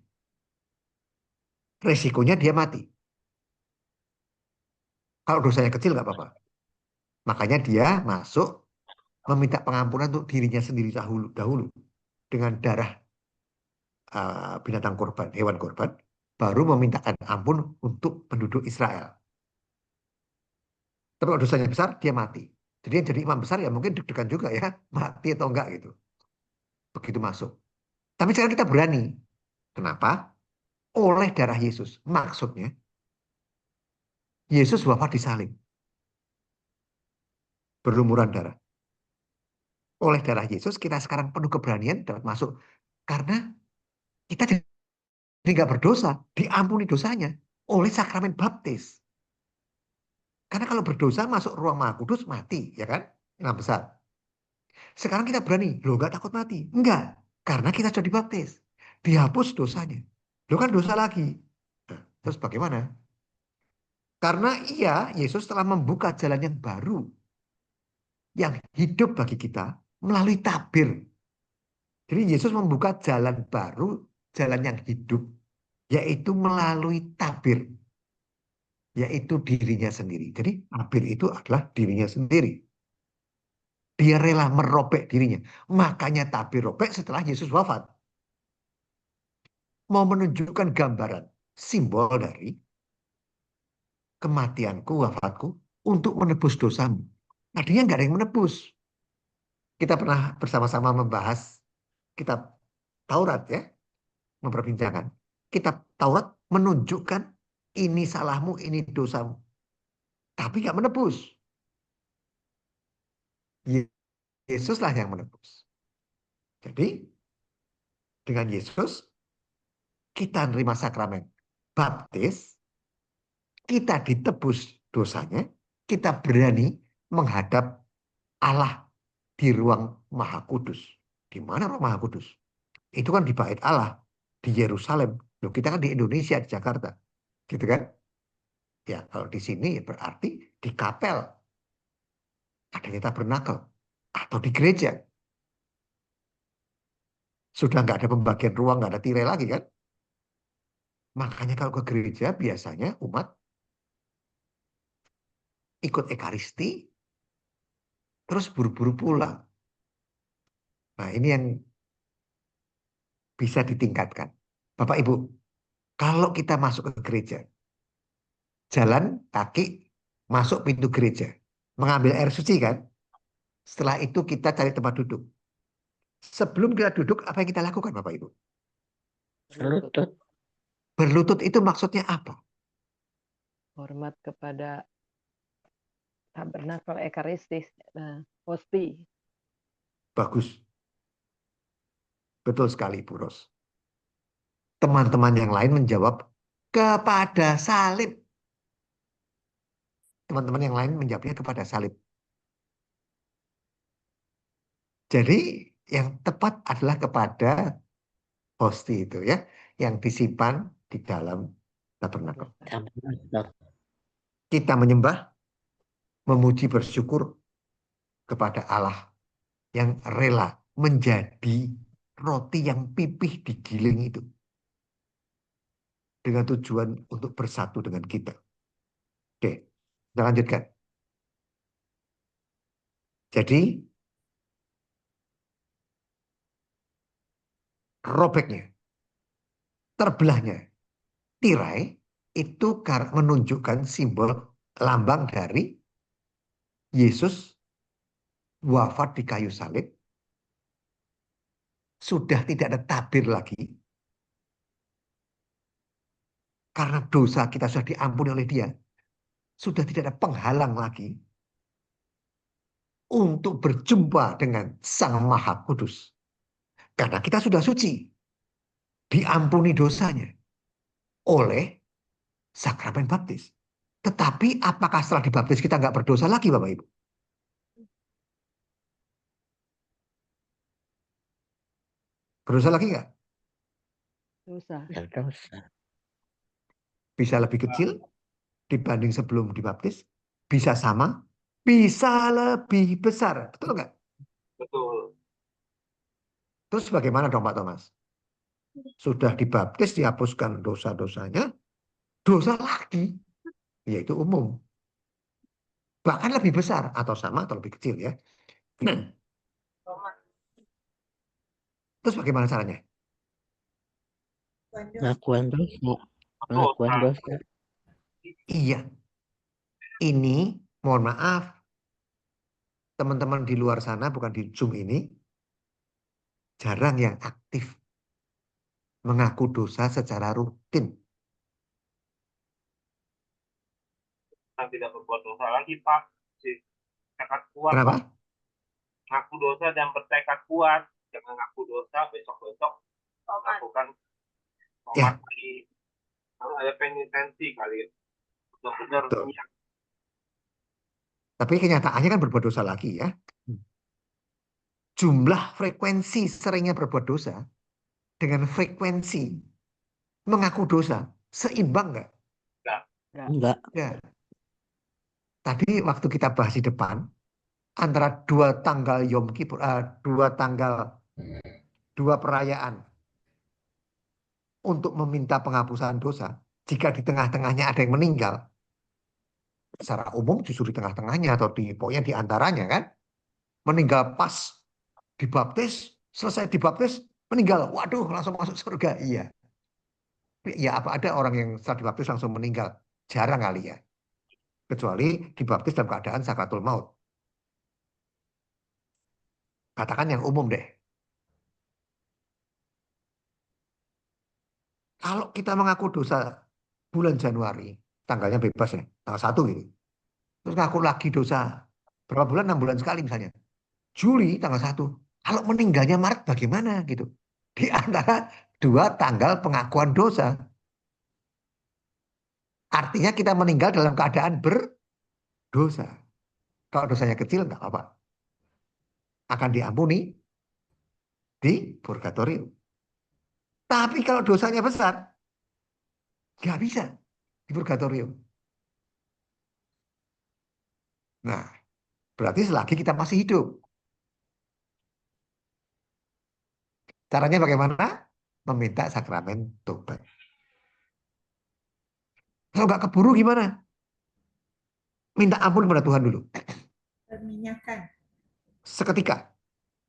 Resikonya dia mati. Kalau dosanya kecil nggak apa-apa. Makanya dia masuk meminta pengampunan untuk dirinya sendiri dahulu dengan darah binatang korban, hewan korban, baru memintakan ampun untuk penduduk Israel. Tapi kalau dosanya besar, dia mati. Jadi yang jadi imam besar ya mungkin deg-degan juga ya, mati atau enggak gitu. Begitu masuk. Tapi sekarang kita berani. Kenapa? Oleh darah Yesus. Maksudnya, Yesus wafat di salib. Berlumuran darah. Oleh darah Yesus, kita sekarang penuh keberanian dapat masuk. Karena kita jadi nggak berdosa. Diampuni dosanya oleh sakramen baptis. Karena kalau berdosa masuk ruang Maha Kudus, mati. Ya kan? Imam besar. Sekarang kita berani. Loh, nggak takut mati. Enggak. Karena kita sudah dibaptis. Dihapus dosanya. Loh kan dosa lagi. Nah, terus bagaimana? Karena Yesus telah membuka jalan yang baru. Yang hidup bagi kita melalui tabir. Jadi Yesus membuka jalan baru, jalan yang hidup. Yaitu melalui tabir. Yaitu dirinya sendiri. Jadi tabir itu adalah dirinya sendiri. Dia rela merobek dirinya. Makanya tabir robek setelah Yesus wafat. Mau menunjukkan gambaran, simbol dari kematianku, wafatku, untuk menebus dosamu. Tadinya nggak ada yang menebus. Kita pernah bersama-sama membahas kitab Taurat ya, memperbincangkan. Kitab Taurat menunjukkan ini salahmu, ini dosamu. Tapi nggak menebus. Yesuslah yang menebus. Jadi dengan Yesus kita menerima sakramen baptis, kita ditebus dosanya, kita berani menghadap Allah di ruang Maha Kudus. Di mana ruang Maha Kudus? Itu kan di Bait Allah, di Yerusalem. Loh, kita kan di Indonesia, di Jakarta. Gitu kan? Ya, kalau di sini berarti di kapel. Adanya tabernakel. Atau di gereja. Sudah nggak ada pembagian ruang, nggak ada tirai lagi kan? Makanya kalau ke gereja biasanya umat ikut ekaristi, terus buru-buru pulang. Nah ini yang bisa ditingkatkan. Bapak Ibu, kalau kita masuk ke gereja, jalan kaki masuk pintu gereja, mengambil air suci kan. Setelah itu kita cari tempat duduk. Sebelum kita duduk, apa yang kita lakukan Bapak Ibu? Lutut. Berlutut itu maksudnya apa? Hormat kepada tabernakel ekaristis, nah, hosti. Bagus. Betul sekali, Bu Ros. Teman-teman yang lain menjawab kepada salib. Teman-teman yang lain menjawabnya kepada salib. Jadi yang tepat adalah kepada hosti itu ya, yang disimpan di dalam tabernakel. Tabernakel. Kita menyembah, memuji, bersyukur kepada Allah yang rela menjadi roti yang pipih digiling itu. Dengan tujuan untuk bersatu dengan kita. Oke, kita lanjutkan. Jadi, robeknya, terbelahnya tirai itu menunjukkan simbol lambang dari Yesus wafat di kayu salib. Sudah tidak ada tabir lagi. Karena dosa kita sudah diampuni oleh Dia. Sudah tidak ada penghalang lagi untuk berjumpa dengan Sang Maha Kudus. Karena kita sudah suci. Diampuni dosanya oleh sakramen baptis. Tetapi apakah setelah dibaptis kita nggak berdosa lagi Bapak Ibu? Berdosa lagi nggak? Dosa. Dosa. Bisa lebih kecil dibanding sebelum dibaptis. Bisa sama. Bisa lebih besar. Betul nggak? Betul. Terus bagaimana dong Pak Thomas? Sudah dibaptis, dihapuskan dosa-dosanya. Dosa lagi. Yaitu umum. Bahkan lebih besar. Atau sama atau lebih kecil ya. Terus bagaimana caranya? Pengakuan dosa. Pengakuan dosa. Iya. Ini, mohon maaf, teman-teman di luar sana, bukan di Zoom ini, jarang yang aktif mengaku dosa secara rutin. Kita tidak berbuat dosa lagi, Pak. Tekad kuat, Kenapa? Pak. Ngaku dosa dan bertekad kuat. Jangan ngaku dosa, besok-besok lakukan Ya. tomat lagi. Harus ada penitensi kali. Benar-benar Betul. niat. Tapi kenyataannya kan berbuat dosa lagi ya. Jumlah frekuensi seringnya berbuat dosa dengan frekuensi mengaku dosa seimbang nggak? Enggak. Ya. Tadi waktu kita bahas di depan antara dua tanggal Yom Kippur, dua perayaan untuk meminta penghapusan dosa. Jika di tengah-tengahnya ada yang meninggal, secara umum justru di tengah-tengahnya atau pokoknya di antaranya kan, meninggal pas dibaptis, selesai dibaptis, meninggal. Waduh, langsung masuk surga. Iya. Ya apa ada orang yang setelah dibaptis langsung meninggal? Jarang kali ya. Kecuali dibaptis dalam keadaan sakratul maut. Katakan yang umum deh. Kalau kita mengaku dosa bulan Januari, tanggalnya bebas ya, tanggal 1 gitu. Terus ngaku lagi dosa berapa bulan, 6 bulan sekali misalnya. Juli tanggal 1. Kalau meninggalnya Maret bagaimana gitu. Di antara dua tanggal pengakuan dosa. Artinya kita meninggal dalam keadaan berdosa. Kalau dosanya kecil nggak apa-apa. Akan diampuni di purgatorium. Tapi kalau dosanya besar, nggak bisa di purgatorium. Nah, berarti selagi kita masih hidup. Caranya bagaimana? Meminta sakramen tobat. Kalau nggak keburu gimana? Minta ampun kepada Tuhan dulu. Perminyakan. Seketika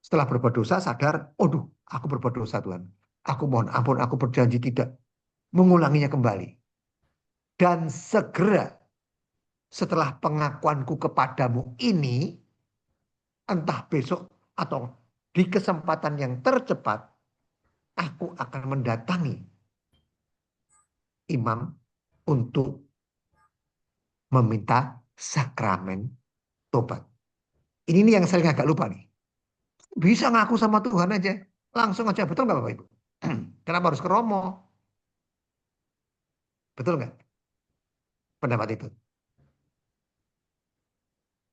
setelah berbuat dosa sadar, aduh, aku berbuat dosa Tuhan. Aku mohon ampun, aku berjanji tidak mengulanginya kembali. Dan segera setelah pengakuanku kepadamu ini, entah besok atau di kesempatan yang tercepat, aku akan mendatangi imam untuk meminta sakramen tobat. Ini nih yang sering agak lupa nih. Bisa ngaku sama Tuhan aja. Langsung aja. Betul nggak Bapak Ibu? Kenapa harus ke Romo? Betul nggak pendapat itu?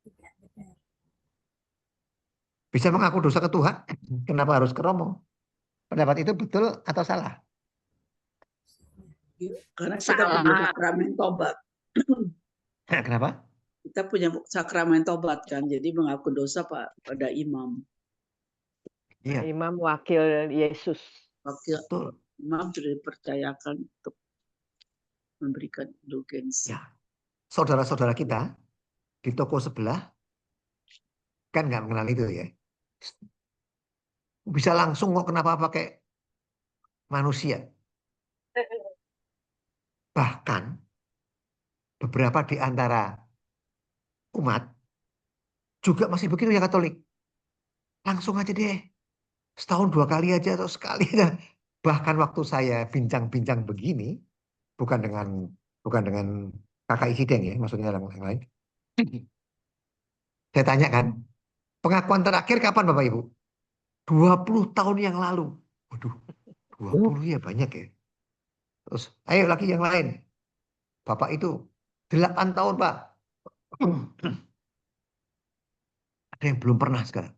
Tidak benar. Bisa mengaku dosa ke Tuhan? Kenapa harus ke Romo? Pendapat itu betul atau salah? Karena kita punya sakramen tobat. Kenapa? Kita punya sakramen tobat kan, jadi mengaku dosa pada imam. Iya, Imam wakil Yesus. Wakil betul. imam sudah dipercayakan untuk memberikan indulgensi. Ya, saudara-saudara kita di toko sebelah kan nggak mengenal itu ya. Bisa langsung kok, kenapa pakai manusia? Bahkan beberapa di antara umat juga masih begitu ya Katolik. Langsung aja deh. Setahun 2 kali aja atau sekali aja. Bahkan waktu saya bincang-bincang begini, bukan dengan kakak Isiden ya, maksudnya yang lain. Saya tanya kan, pengakuan terakhir kapan Bapak Ibu? 20 tahun yang lalu. Waduh, 20 ya banyak ya. Terus, ayo lagi yang lain. Bapak itu 8 tahun Pak. Ada yang belum pernah sekarang.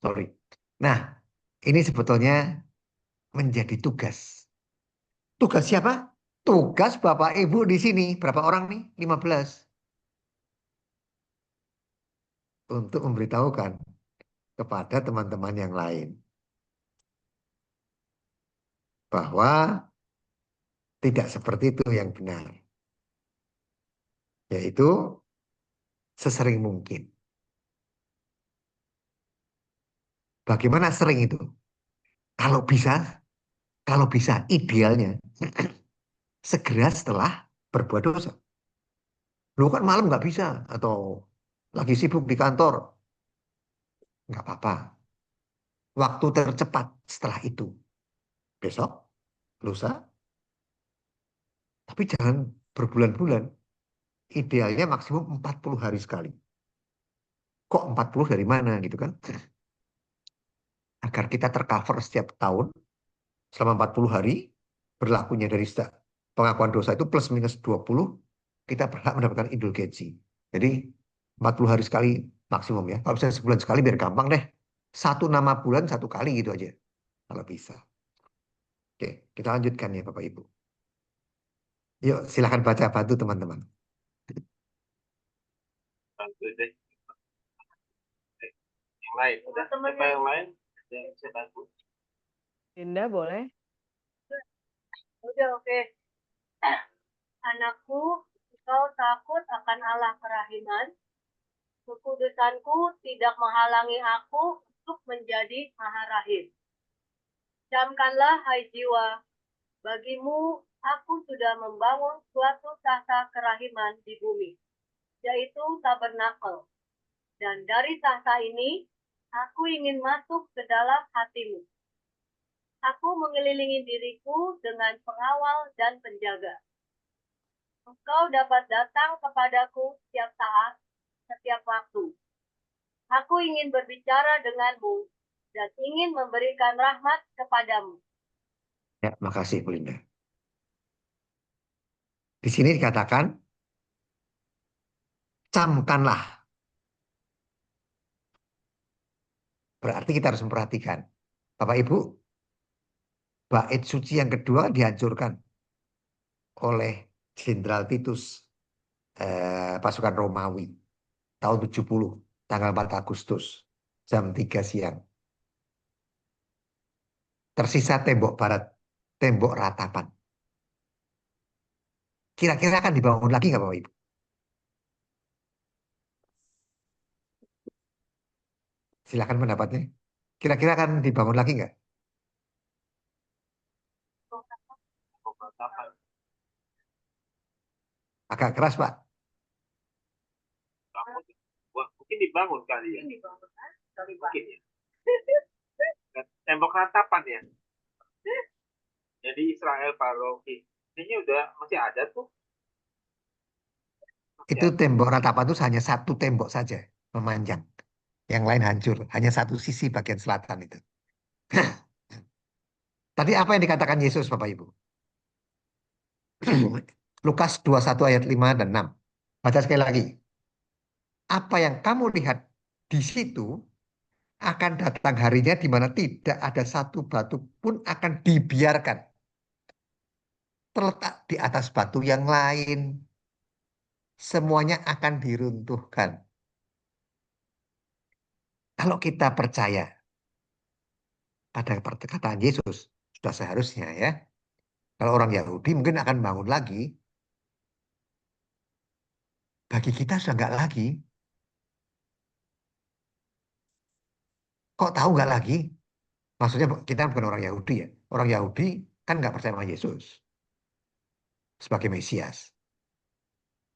Sorry. Nah, ini sebetulnya menjadi tugas. Tugas siapa? Tugas Bapak Ibu di sini. Berapa orang nih? 15. Untuk memberitahukan kepada teman-teman yang lain. Bahwa tidak seperti itu yang benar. Yaitu sesering mungkin. Bagaimana sering itu? Kalau bisa idealnya segera setelah berbuat dosa. Lu kan malam nggak bisa atau lagi sibuk di kantor, nggak apa-apa. Waktu tercepat setelah itu besok, lusa, tapi jangan berbulan-bulan. Idealnya maksimum 40 hari sekali. Kok 40 dari mana gitu kan? Agar kita tercover setiap tahun selama 40 hari, berlakunya dari pengakuan dosa itu plus minus 20, kita berhak mendapatkan indulgensi. Jadi 40 hari sekali maksimum ya. Kalau bisa sebulan sekali biar gampang deh. Satu nama bulan satu kali gitu aja. Kalau bisa. Oke, kita lanjutkan ya Bapak Ibu. Yuk silahkan baca, bantu teman-teman. Bantu deh. Yang lain, udah siapa yang lain? Yang bisa bantu? Linda boleh? Udah oke. Anakku, engkau takut akan Allah kerahiman. Kekudusanku tidak menghalangi aku untuk menjadi maha rahim. Camkanlah hai jiwa, bagimu aku sudah membangun suatu tahta kerahiman di bumi, yaitu tabernakel. Dan dari tahta ini, aku ingin masuk ke dalam hatimu. Aku mengelilingi diriku dengan pengawal dan penjaga. Engkau dapat datang kepadaku setiap saat, setiap waktu. Aku ingin berbicara denganmu dan ingin memberikan rahmat kepadamu. Ya, makasih Bu Linda. Di sini dikatakan, camkanlah. Berarti kita harus memperhatikan. Bapak Ibu, bait suci yang kedua dihancurkan oleh Jenderal Titus, pasukan Romawi tahun 70, tanggal 4 Agustus, jam 3 siang. Tersisa tembok barat, tembok ratapan. Kira-kira akan dibangun lagi nggak Bapak Ibu? Silakan pendapatnya. Kira-kira akan dibangun lagi nggak? Agak keras, Pak. Wah, mungkin dibangun kali ya. Mungkin ya. Tembok ratapan ya. Jadi Israel Paroki. Ini udah masih ada tuh. Itu tembok ratapan itu hanya satu tembok saja memanjang. Yang lain hancur. Hanya satu sisi bagian selatan itu. Tadi apa yang dikatakan Yesus, Bapak Ibu? Lukas 21 ayat 5 dan 6. Baca sekali lagi. Apa yang kamu lihat di situ akan datang harinya di mana tidak ada satu batu pun akan dibiarkan terletak di atas batu yang lain. Semuanya akan diruntuhkan. Kalau kita percaya pada perkataan Yesus, sudah seharusnya ya. Kalau orang Yahudi mungkin akan bangun lagi. Bagi kita sudah nggak lagi. Kok tahu nggak lagi? Maksudnya kita bukan orang Yahudi ya. Orang Yahudi kan nggak percaya sama Yesus sebagai Mesias.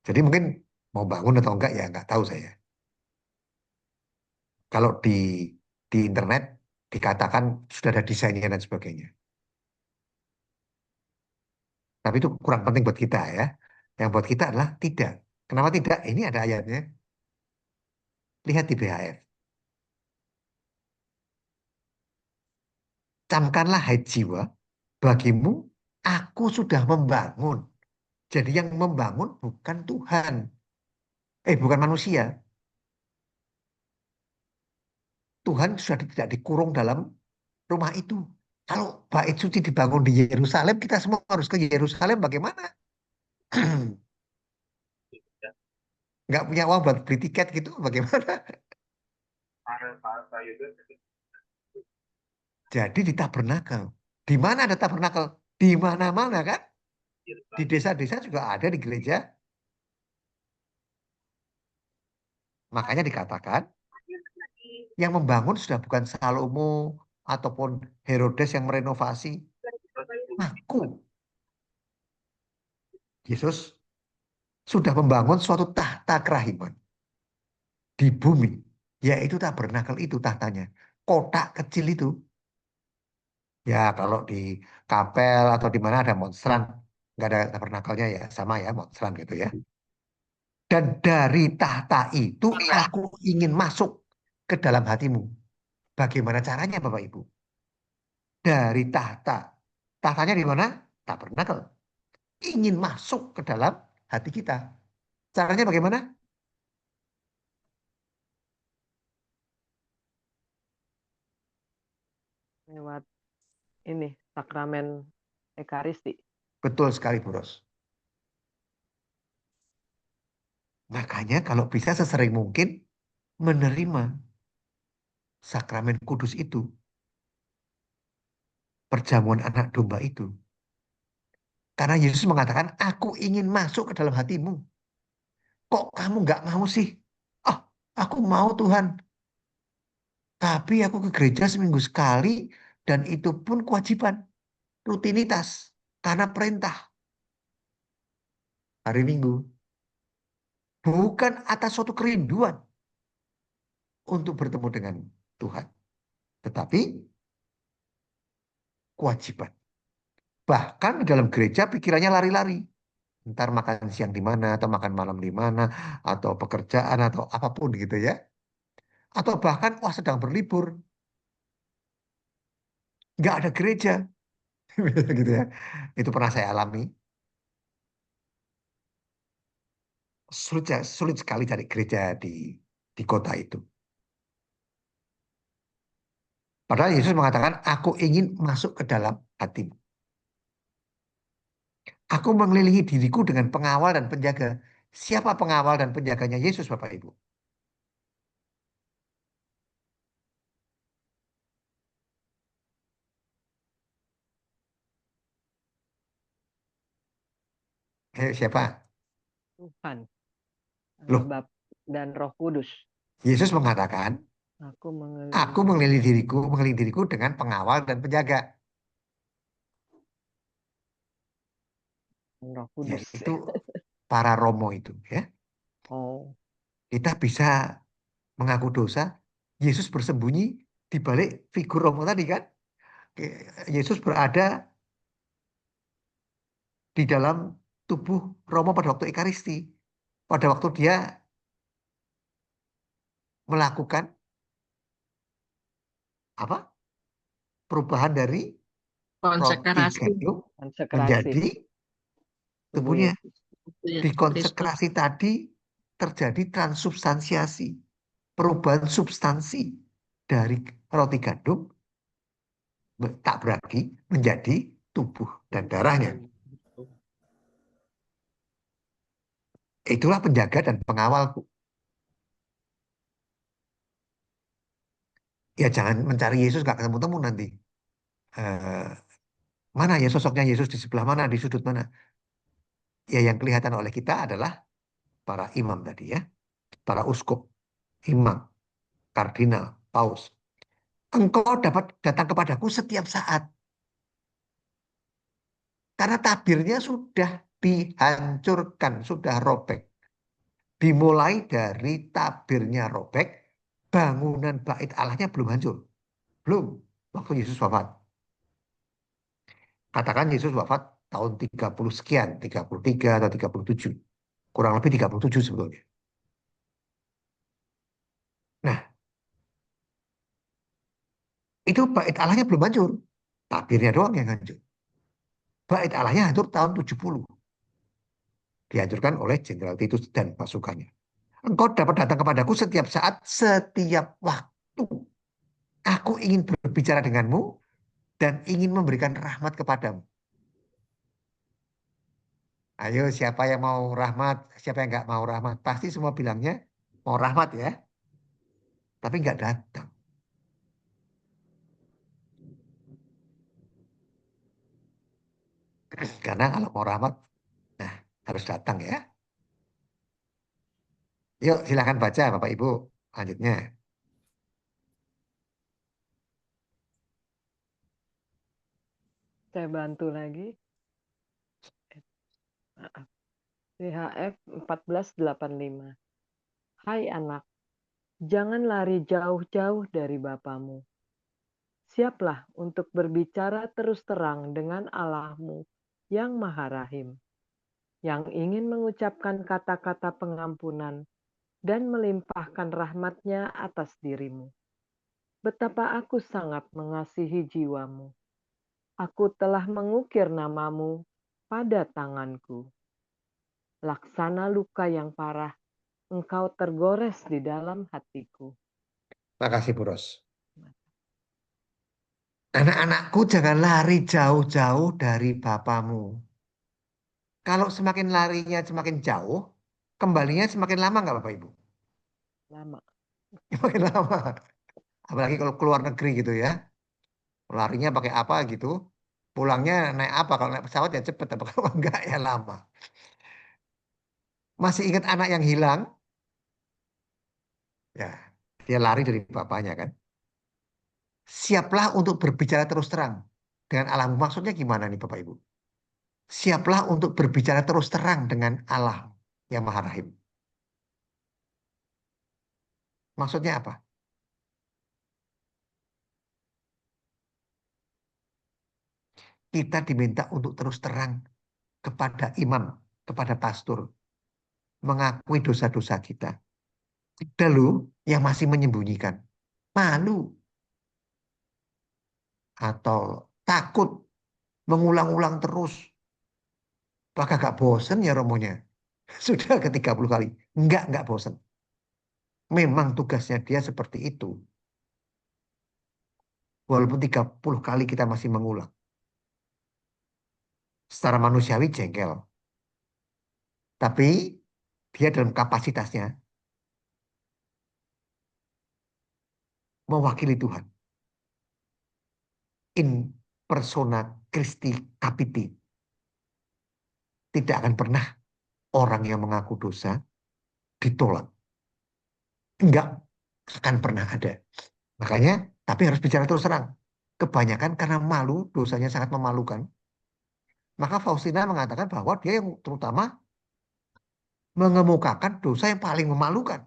Jadi mungkin mau bangun atau enggak ya nggak tahu saya. Kalau di internet dikatakan sudah ada desainnya dan sebagainya. Tapi itu kurang penting buat kita ya. Yang buat kita adalah tidak. Kenapa tidak? Ini ada ayatnya. Lihat di BHF. Camkanlah hai jiwa, bagimu aku sudah membangun. Jadi yang membangun bukan Tuhan. Bukan manusia. Tuhan sudah tidak dikurung dalam rumah itu. Kalau bait suci dibangun di Yerusalem, kita semua harus ke Yerusalem bagaimana? Nggak punya uang buat beli tiket gitu, bagaimana? Jadi di tabernakel. Di mana ada tabernakel? Di mana-mana kan? Di desa-desa juga ada di gereja. Makanya dikatakan yang membangun sudah bukan Salomo ataupun Herodes yang merenovasi. Aku. Yesus sudah membangun suatu tahta kerahiman di bumi. Yaitu tabernakel itu tahtanya. Kotak kecil itu. Ya kalau di Kapel atau di mana ada monstran. Nggak ada tabernakelnya ya. Sama ya monstran gitu ya. Dan dari tahta itu aku ingin masuk ke dalam hatimu. Bagaimana caranya Bapak Ibu? Dari tahta. Tahtanya di mana? Tabernakel. Ingin masuk ke dalam hati kita. Caranya bagaimana? Lewat ini sakramen Ekaristi. Betul sekali, Bros. Makanya kalau bisa sesering mungkin menerima sakramen kudus itu. Perjamuan anak domba itu. Karena Yesus mengatakan, aku ingin masuk ke dalam hatimu. Kok kamu nggak mau sih? Ah, aku mau Tuhan. Tapi aku ke gereja seminggu sekali dan itu pun kewajiban. Rutinitas. Karena perintah. Hari Minggu. Bukan atas suatu kerinduan untuk bertemu dengan Tuhan. Tetapi kewajiban. Bahkan di dalam gereja pikirannya lari-lari. Ntar makan siang di mana, atau makan malam di mana, atau pekerjaan, atau apapun gitu ya. Atau bahkan, wah sedang berlibur. Nggak ada gereja. gitu ya. Itu pernah saya alami. Sulit sekali cari gereja di kota itu. Padahal Yesus mengatakan, aku ingin masuk ke dalam hatimu. Aku mengelilingi diriku dengan pengawal dan penjaga. Siapa pengawal dan penjaganya Yesus, Bapak Ibu? Siapa? Tuhan. Loh, Bapa dan Roh Kudus. Yesus mengatakan, Aku aku mengelilingi diriku dengan pengawal dan penjaga. Roh Kudus. Yaitu para romo itu, ya. Oh, Kita bisa mengaku dosa. Yesus bersembunyi di balik figur romo tadi kan. Yesus berada di dalam tubuh romo pada waktu Ekaristi. Pada waktu dia melakukan apa? Perubahan dari roti Konsekrasi. gandum konsekrasi menjadi tubuh tubuhnya. Yesus. Ya, Di Kristus. konsekrasi tadi terjadi transubstansiasi, perubahan substansi dari roti gandum tak beragi menjadi tubuh dan darahnya. Itulah penjaga dan pengawal, Bu. Ya jangan mencari Yesus gak ketemu-temu nanti. Eh, mana ya sosoknya Yesus di sebelah mana, di sudut mana? Ya yang kelihatan oleh kita adalah para imam tadi ya. Para uskup, imam, kardinal, paus. Engkau dapat datang kepadaku setiap saat. Karena tabirnya sudah dihancurkan, sudah robek. Dimulai dari tabirnya robek, bangunan bait Allahnya belum hancur. Belum, waktu Yesus wafat. Katakan Yesus wafat tahun 30 sekian, 33 atau 37. Kurang lebih 37 sebetulnya. Nah, itu bait Allahnya belum hancur. Tabirnya doang yang hancur. Bait Allahnya hancur tahun 70. Dihancurkan oleh Jenderal Titus dan pasukannya. Engkau dapat datang kepadaku setiap saat, setiap waktu. Aku ingin berbicara denganmu dan ingin memberikan rahmat kepadamu. Ayo, siapa yang mau rahmat, siapa yang nggak mau rahmat? Pasti semua bilangnya mau rahmat ya, tapi nggak datang. Karena kalau mau rahmat, nah harus datang ya. Yuk, silakan baca Bapak Ibu. Lanjutnya. Saya bantu lagi. CHF 1485. Hai anak, jangan lari jauh-jauh dari Bapamu. Siaplah untuk berbicara terus terang dengan Allahmu yang Maha Rahim, yang ingin mengucapkan kata-kata pengampunan dan melimpahkan rahmat-Nya atas dirimu. Betapa aku sangat mengasihi jiwamu. Aku telah mengukir namamu pada tanganku. Laksana luka yang parah, engkau tergores di dalam hatiku. Terima kasih, Bu Ros. Anak-anakku jangan lari jauh-jauh dari Bapamu. Kalau semakin larinya semakin jauh, kembalinya semakin lama nggak Bapak Ibu? Lama. Semakin lama. Apalagi kalau keluar negeri gitu ya. Larinya pakai apa gitu. Pulangnya naik apa? Kalau naik pesawat ya cepet. Tapi kalau enggak ya lama. Masih ingat anak yang hilang? Ya, dia lari dari bapaknya kan. Siaplah untuk berbicara terus terang dengan Allahmu. Maksudnya gimana nih Bapak Ibu? Siaplah untuk berbicara terus terang dengan Allah yang Maha Rahim. Maksudnya apa? Kita diminta untuk terus terang kepada imam, kepada pastor, mengakui dosa-dosa kita. Ada loh yang masih menyembunyikan, malu, atau takut, mengulang-ulang terus. Apakah gak bosen ya romonya? Sudah ke 30 kali. Enggak bosen. Memang tugasnya dia seperti itu. Walaupun 30 kali kita masih mengulang. Secara manusiawi jengkel. Tapi dia dalam kapasitasnya mewakili Tuhan. In persona Christi Capiti. Tidak akan pernah orang yang mengaku dosa ditolak. Enggak akan pernah ada. Makanya, tapi harus bicara terus terang. Kebanyakan karena malu, dosanya sangat memalukan. Maka Faustina mengatakan bahwa dia yang terutama mengemukakan dosa yang paling memalukan.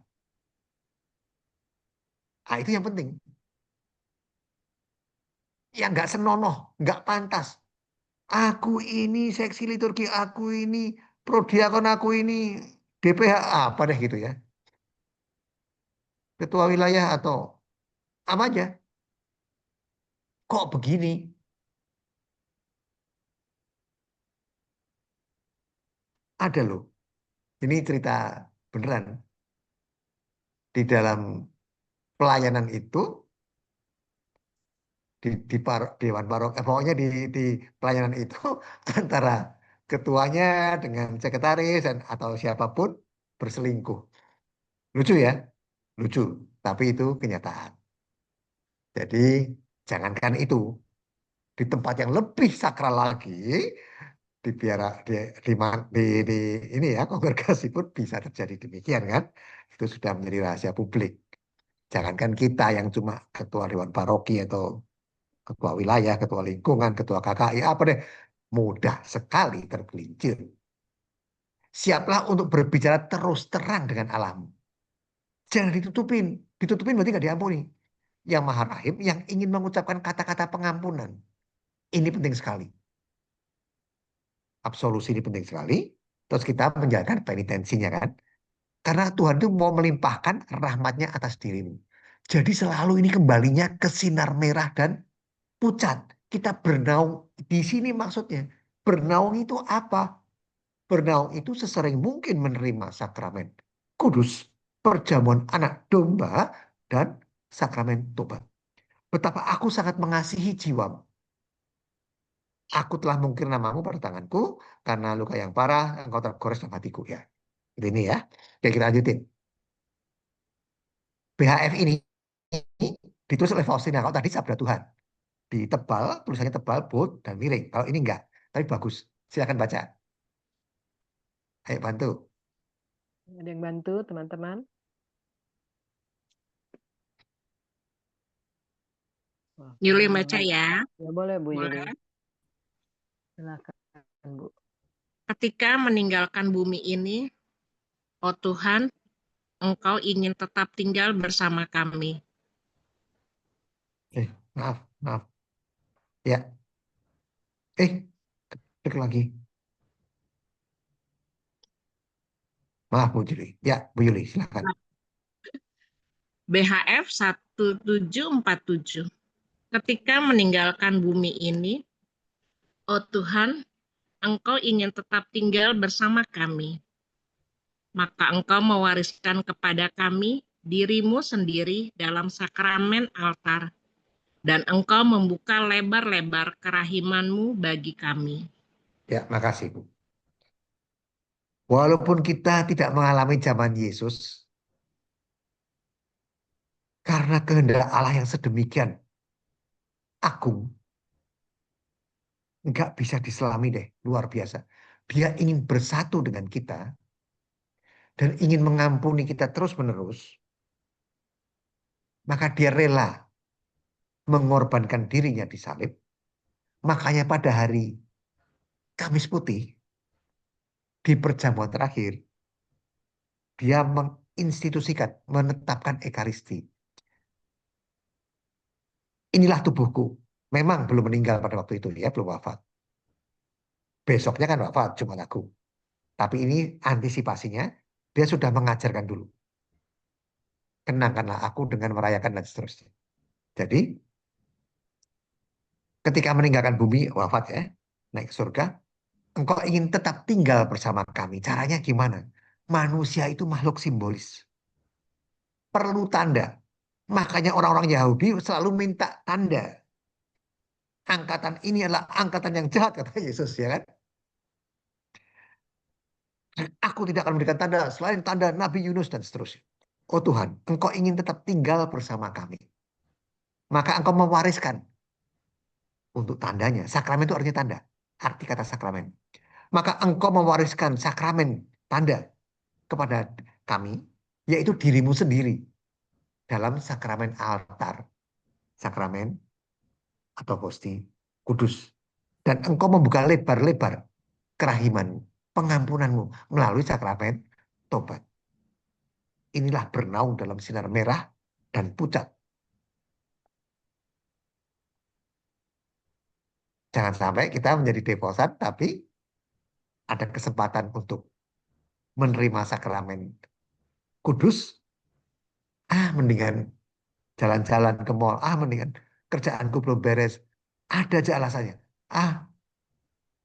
Nah, itu yang penting. Yang nggak senonoh, nggak pantas. Aku ini seksi liturgi, aku ini prodiakon, aku ini DPH, apa deh gitu ya. Ketua wilayah atau apa aja. Kok begini? Ada loh. Ini cerita beneran. Di dalam pelayanan itu, Dewan Parok, pokoknya di pelayanan itu antara ketuanya dengan sekretaris dan atau siapapun berselingkuh. Lucu ya? Lucu. Tapi itu kenyataan. Jadi jangankan itu, di tempat yang lebih sakral lagi, di biara di ini ya kongregasi pun bisa terjadi demikian kan? Itu sudah menjadi rahasia publik. Jangankan kita yang cuma ketua dewan paroki atau ketua wilayah, ketua lingkungan, ketua KKI, apa deh, mudah sekali tergelincir. Siaplah untuk berbicara terus terang dengan alam. Jangan ditutupin. Ditutupin berarti nggak diampuni. Yang Maha Rahim, yang ingin mengucapkan kata-kata pengampunan. Ini penting sekali. Absolusi ini penting sekali. Terus kita menjalankan penitensinya kan. Karena Tuhan itu mau melimpahkan rahmatnya atas dirimu. Jadi selalu ini kembalinya ke sinar merah dan pucat. Kita bernaung di sini maksudnya. Bernaung itu apa? Bernaung itu sesering mungkin menerima sakramen kudus, perjamuan anak domba, dan sakramen tobat. Betapa aku sangat mengasihi jiwamu. Aku telah mengukir namamu pada tanganku, karena luka yang parah, engkau tergores dalam hatiku. Ya, ini ya. Oke, kita lanjutin. BHF ini ditulis oleh Faustina. Kalau tadi Sabda Tuhan. Di tebal, tulisannya tebal, bold, dan miring. Kalau ini enggak, tapi bagus. Silakan baca. Ayo bantu. Ada yang bantu, teman-teman? Yuli baca ya. Ya boleh, Bu Yuli. Boleh. Silakan, Bu. Ketika meninggalkan bumi ini, oh Tuhan, Engkau ingin tetap tinggal bersama kami. Maaf. Ya. Klik lagi. Maaf, Bu Yuli. Ya, Bu Yuli, silakan. BHF 1747. Ketika meninggalkan bumi ini, oh Tuhan, Engkau ingin tetap tinggal bersama kami. Maka Engkau mewariskan kepada kami dirimu sendiri dalam sakramen altar, dan Engkau membuka lebar-lebar kerahiman-Mu bagi kami. Ya, makasih, Bu. Walaupun kita tidak mengalami zaman Yesus, karena kehendak Allah yang sedemikian agung, nggak bisa diselami deh, luar biasa. Dia ingin bersatu dengan kita dan ingin mengampuni kita terus-menerus, maka dia rela mengorbankan dirinya di salib. Makanya pada hari Kamis Putih, di perjamuan terakhir, dia menginstitusikan, menetapkan Ekaristi. Inilah tubuhku. Memang belum meninggal pada waktu itu, ya, belum wafat. Besoknya kan wafat, cuma lagu. Tapi ini antisipasinya, dia sudah mengajarkan dulu. Kenangkanlah aku dengan merayakan dan seterusnya. Jadi, ketika meninggalkan bumi, wafat ya, naik ke surga, engkau ingin tetap tinggal bersama kami. Caranya gimana? Manusia itu makhluk simbolis. Perlu tanda. Makanya orang-orang Yahudi selalu minta tanda. Angkatan ini adalah angkatan yang jahat, kata Yesus, ya kan? Aku tidak akan memberikan tanda selain tanda Nabi Yunus dan seterusnya. Oh Tuhan, engkau ingin tetap tinggal bersama kami. Maka engkau mewariskan untuk tandanya. Sakramen itu artinya tanda. Arti kata sakramen. Maka engkau mewariskan sakramen tanda kepada kami, yaitu dirimu sendiri. Dalam sakramen altar. Sakramen atau hosti kudus. Dan engkau membuka lebar-lebar kerahiman, pengampunanmu melalui sakramen tobat. Inilah bernaung dalam sinar merah dan pucat. Jangan sampai kita menjadi devosan, tapi ada kesempatan untuk menerima sakramen kudus. Mendingan jalan-jalan ke mall. Mendingan kerjaanku belum beres. Ada aja alasannya.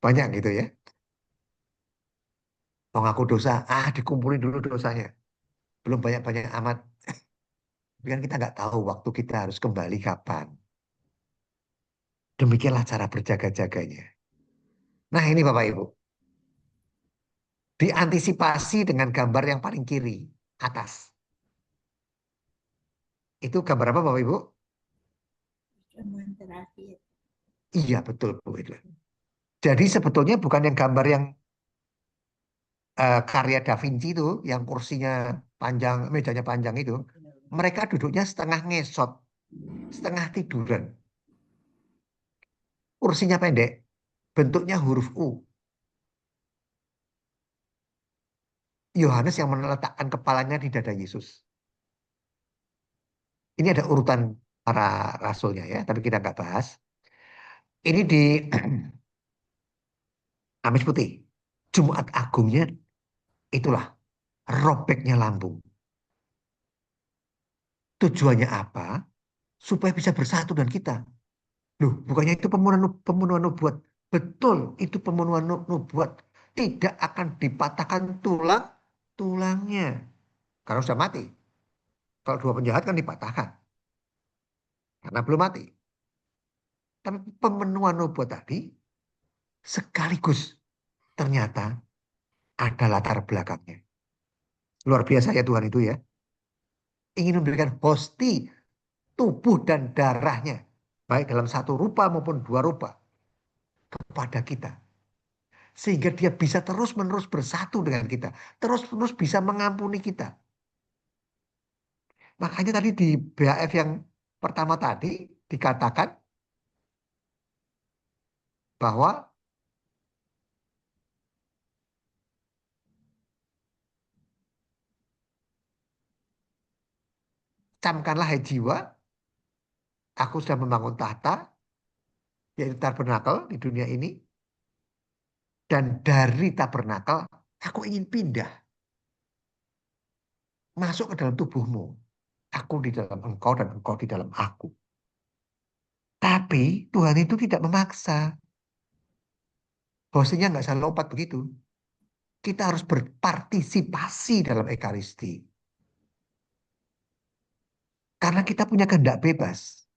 Banyak gitu ya. Mau ngaku dosa. Dikumpulin dulu dosanya. Belum banyak-banyak amat. Tapi kan kita nggak tahu waktu kita harus kembali kapan. Demikianlah cara berjaga-jaganya. Nah ini Bapak Ibu. Diantisipasi dengan gambar yang paling kiri, atas. Itu gambar apa Bapak Ibu? Pertemuan terakhir. Iya betul Bu. Jadi sebetulnya bukan yang gambar yang karya Da Vinci itu, yang kursinya panjang, mejanya panjang itu. Mereka duduknya setengah ngesot, setengah tiduran. Kursinya pendek, bentuknya huruf U. Yohanes yang meletakkan kepalanya di dada Yesus. Ini ada urutan para rasulnya ya, tapi kita nggak bahas. Ini di Amis Putih. Jumat Agungnya itulah robeknya lambung. Tujuannya apa? Supaya bisa bersatu dengan kita. Loh, bukannya itu pembunuhan nubuat. Betul, itu pembunuhan nubuat. Tidak akan dipatahkan tulangnya. Karena sudah mati. Kalau dua penjahat kan dipatahkan. Karena belum mati. Tapi pemenuhan nubuat tadi sekaligus ternyata ada latar belakangnya. Luar biasa ya Tuhan itu ya. Ingin memberikan hosti tubuh dan darahnya. Baik dalam satu rupa maupun dua rupa. Kepada kita. Sehingga dia bisa terus-menerus bersatu dengan kita. Terus-menerus bisa mengampuni kita. Makanya tadi di BAF yang pertama tadi dikatakan bahwa camkanlah hai jiwa, aku sudah membangun tahta, yaitu tabernakel di dunia ini. Dan dari tabernakel, aku ingin pindah. Masuk ke dalam tubuhmu. Aku di dalam engkau dan engkau di dalam aku. Tapi Tuhan itu tidak memaksa. Hostnya nggak bisa lompat begitu. Kita harus berpartisipasi dalam Ekaristi. Karena kita punya kehendak bebas.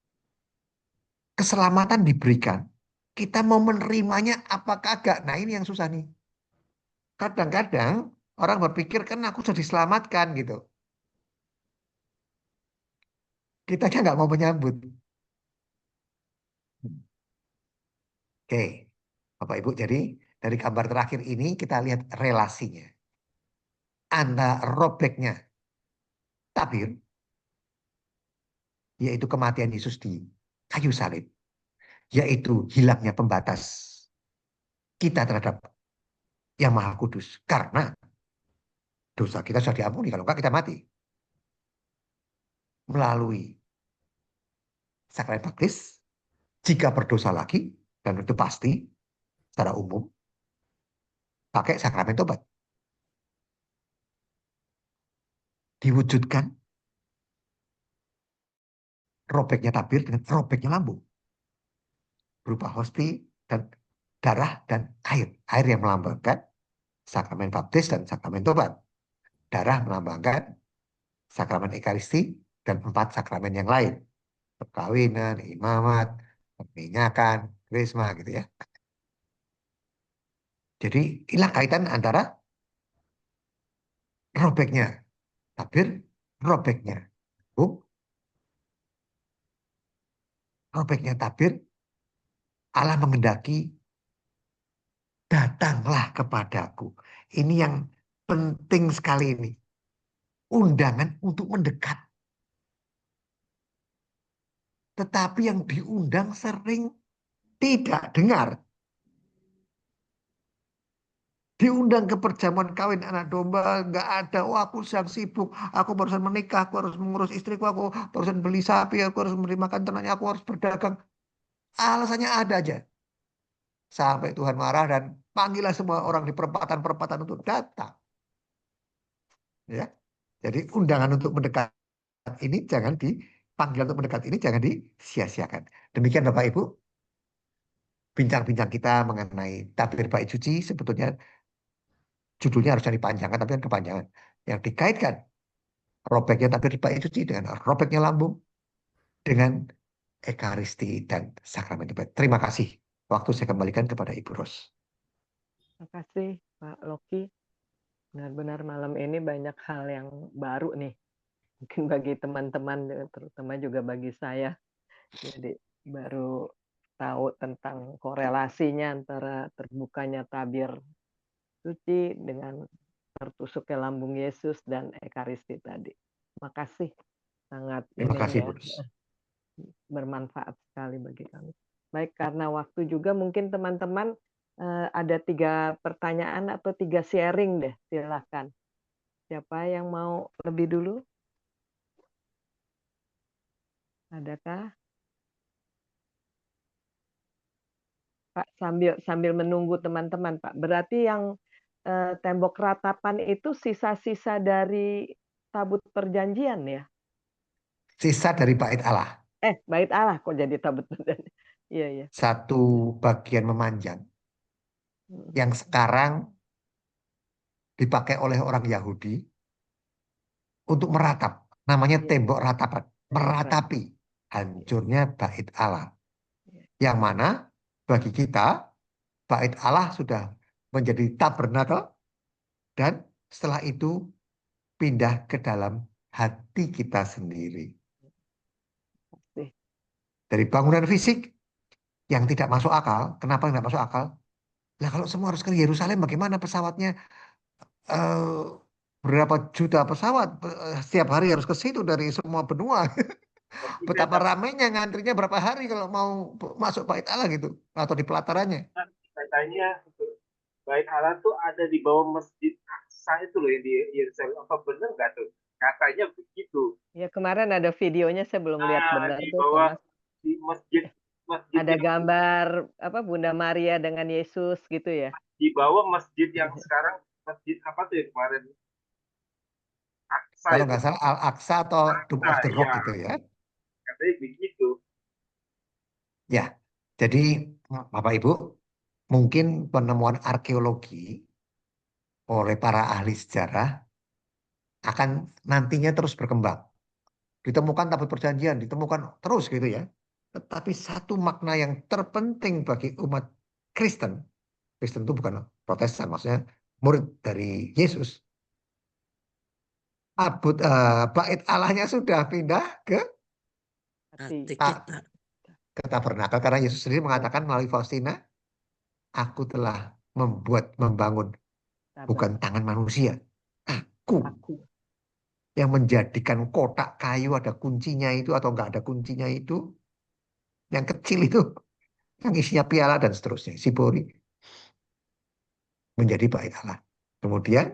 Keselamatan diberikan. Kita mau menerimanya apa kagak? Nah ini yang susah nih. Kadang-kadang orang berpikir kan aku sudah diselamatkan gitu. Kita aja nggak mau menyambut. Oke, Bapak Ibu, jadi dari gambar terakhir ini kita lihat relasinya. Antara robeknya tabir, yaitu kematian Yesus di kayu salib, yaitu hilangnya pembatas kita terhadap yang Maha Kudus. Karena dosa kita sudah diampuni, kalau enggak kita mati. Melalui sakramen baptis, jika berdosa lagi, dan itu pasti secara umum, pakai sakramen tobat. Diwujudkan robeknya tabir dengan robeknya lambung. Berupa hosti dan darah dan air. Air yang melambangkan sakramen baptis dan sakramen tobat. Darah melambangkan sakramen Ekaristi dan 4 sakramen yang lain. Perkawinan, imamat, peminyakan, krisma gitu ya. Jadi inilah kaitan antara robeknya tabir, robeknya robeknya tabir. Allah mengendaki datanglah kepadaku. Ini yang penting sekali ini. Undangan untuk mendekat. Tetapi yang diundang sering tidak dengar. Diundang ke perjamuan kawin anak domba, nggak ada. Oh, aku sedang sibuk, aku barusan menikah, aku harus mengurus istriku, aku barusan beli sapi, aku harus memberi makan ternaknya, aku harus berdagang. Alasannya ada aja. Sampai Tuhan marah dan panggillah semua orang di perempatan-perempatan untuk datang. Ya, jadi undangan untuk mendekat ini jangan panggilan untuk mendekat ini jangan disia-siakan. Demikian Bapak Ibu, bincang-bincang kita mengenai tabir bait suci sebetulnya judulnya harusnya dipanjangkan, tapi kan kepanjangan. Yang dikaitkan robeknya tabir bait suci dengan robeknya lambung, dengan Ekaristi dan sakramen Tibet. Terima kasih. Waktu saya kembalikan kepada Ibu Ros. Terima kasih Pak Loki. Benar-benar malam ini banyak hal yang baru nih. Mungkin bagi teman-teman, terutama juga bagi saya. Jadi baru tahu tentang korelasinya antara terbukanya tabir suci dengan tertusuknya lambung Yesus dan Ekaristi tadi. Terima kasih. Sangat Terima ini kasih, ya, Bu Ros. bermanfaat sekali bagi kami. Baik, karena waktu juga mungkin teman-teman ada 3 pertanyaan atau 3 sharing deh, silakan. Siapa yang mau lebih dulu? Adakah? Pak, sambil menunggu teman-teman, Pak. Berarti yang tembok ratapan itu sisa-sisa dari tabut perjanjian ya? Sisa dari bait Allah. Bait Allah kok jadi tabut perjanjian. Iya, iya. Satu bagian memanjang yang sekarang dipakai oleh orang Yahudi untuk meratap. Namanya Iya. tembok ratapan. Tembok Meratapi hancurnya bait Allah. Yang mana bagi kita bait Allah sudah menjadi tabernakel dan setelah itu pindah ke dalam hati kita sendiri. Dari bangunan fisik yang tidak masuk akal. Kenapa tidak masuk akal? Nah, kalau semua harus ke Yerusalem, bagaimana pesawatnya? Berapa juta pesawat setiap hari harus ke situ dari semua benua. Betapa ramainya ngantrinya berapa hari kalau mau masuk bait Allah gitu atau di pelatarannya. Katanya bait Allah tuh ada di bawah Masjid Aqsa itu loh yang di Yerusalem. Apa benar nggak tuh? Katanya begitu. Ya kemarin ada videonya saya belum lihat benar Di tuh, bawah Thomas. di masjid Ada yang gambar apa Bunda Maria dengan Yesus gitu ya? di bawah masjid yang sekarang masjid apa tuh ya kemarin? Aqsa Kalau itu. nggak salah Al-Aqsa atau Dome of the Rock Ya, gitu ya. katanya begitu. Ya, jadi Bapak Ibu, mungkin penemuan arkeologi oleh para ahli sejarah akan nantinya terus berkembang. Ditemukan tabut perjanjian, ditemukan terus gitu ya. Tetapi satu makna yang terpenting bagi umat Kristen, Kristen itu bukan Protestan, maksudnya murid dari Yesus. Bait Allahnya sudah pindah ke Hati ta- kita. ke tabernakel karena Yesus sendiri mengatakan melalui Faustina, aku telah membangun bukan tangan manusia, aku yang menjadikan kotak kayu ada kuncinya itu atau enggak ada kuncinya itu, yang kecil itu, yang isinya piala dan seterusnya, sibori, menjadi bait Allah. Kemudian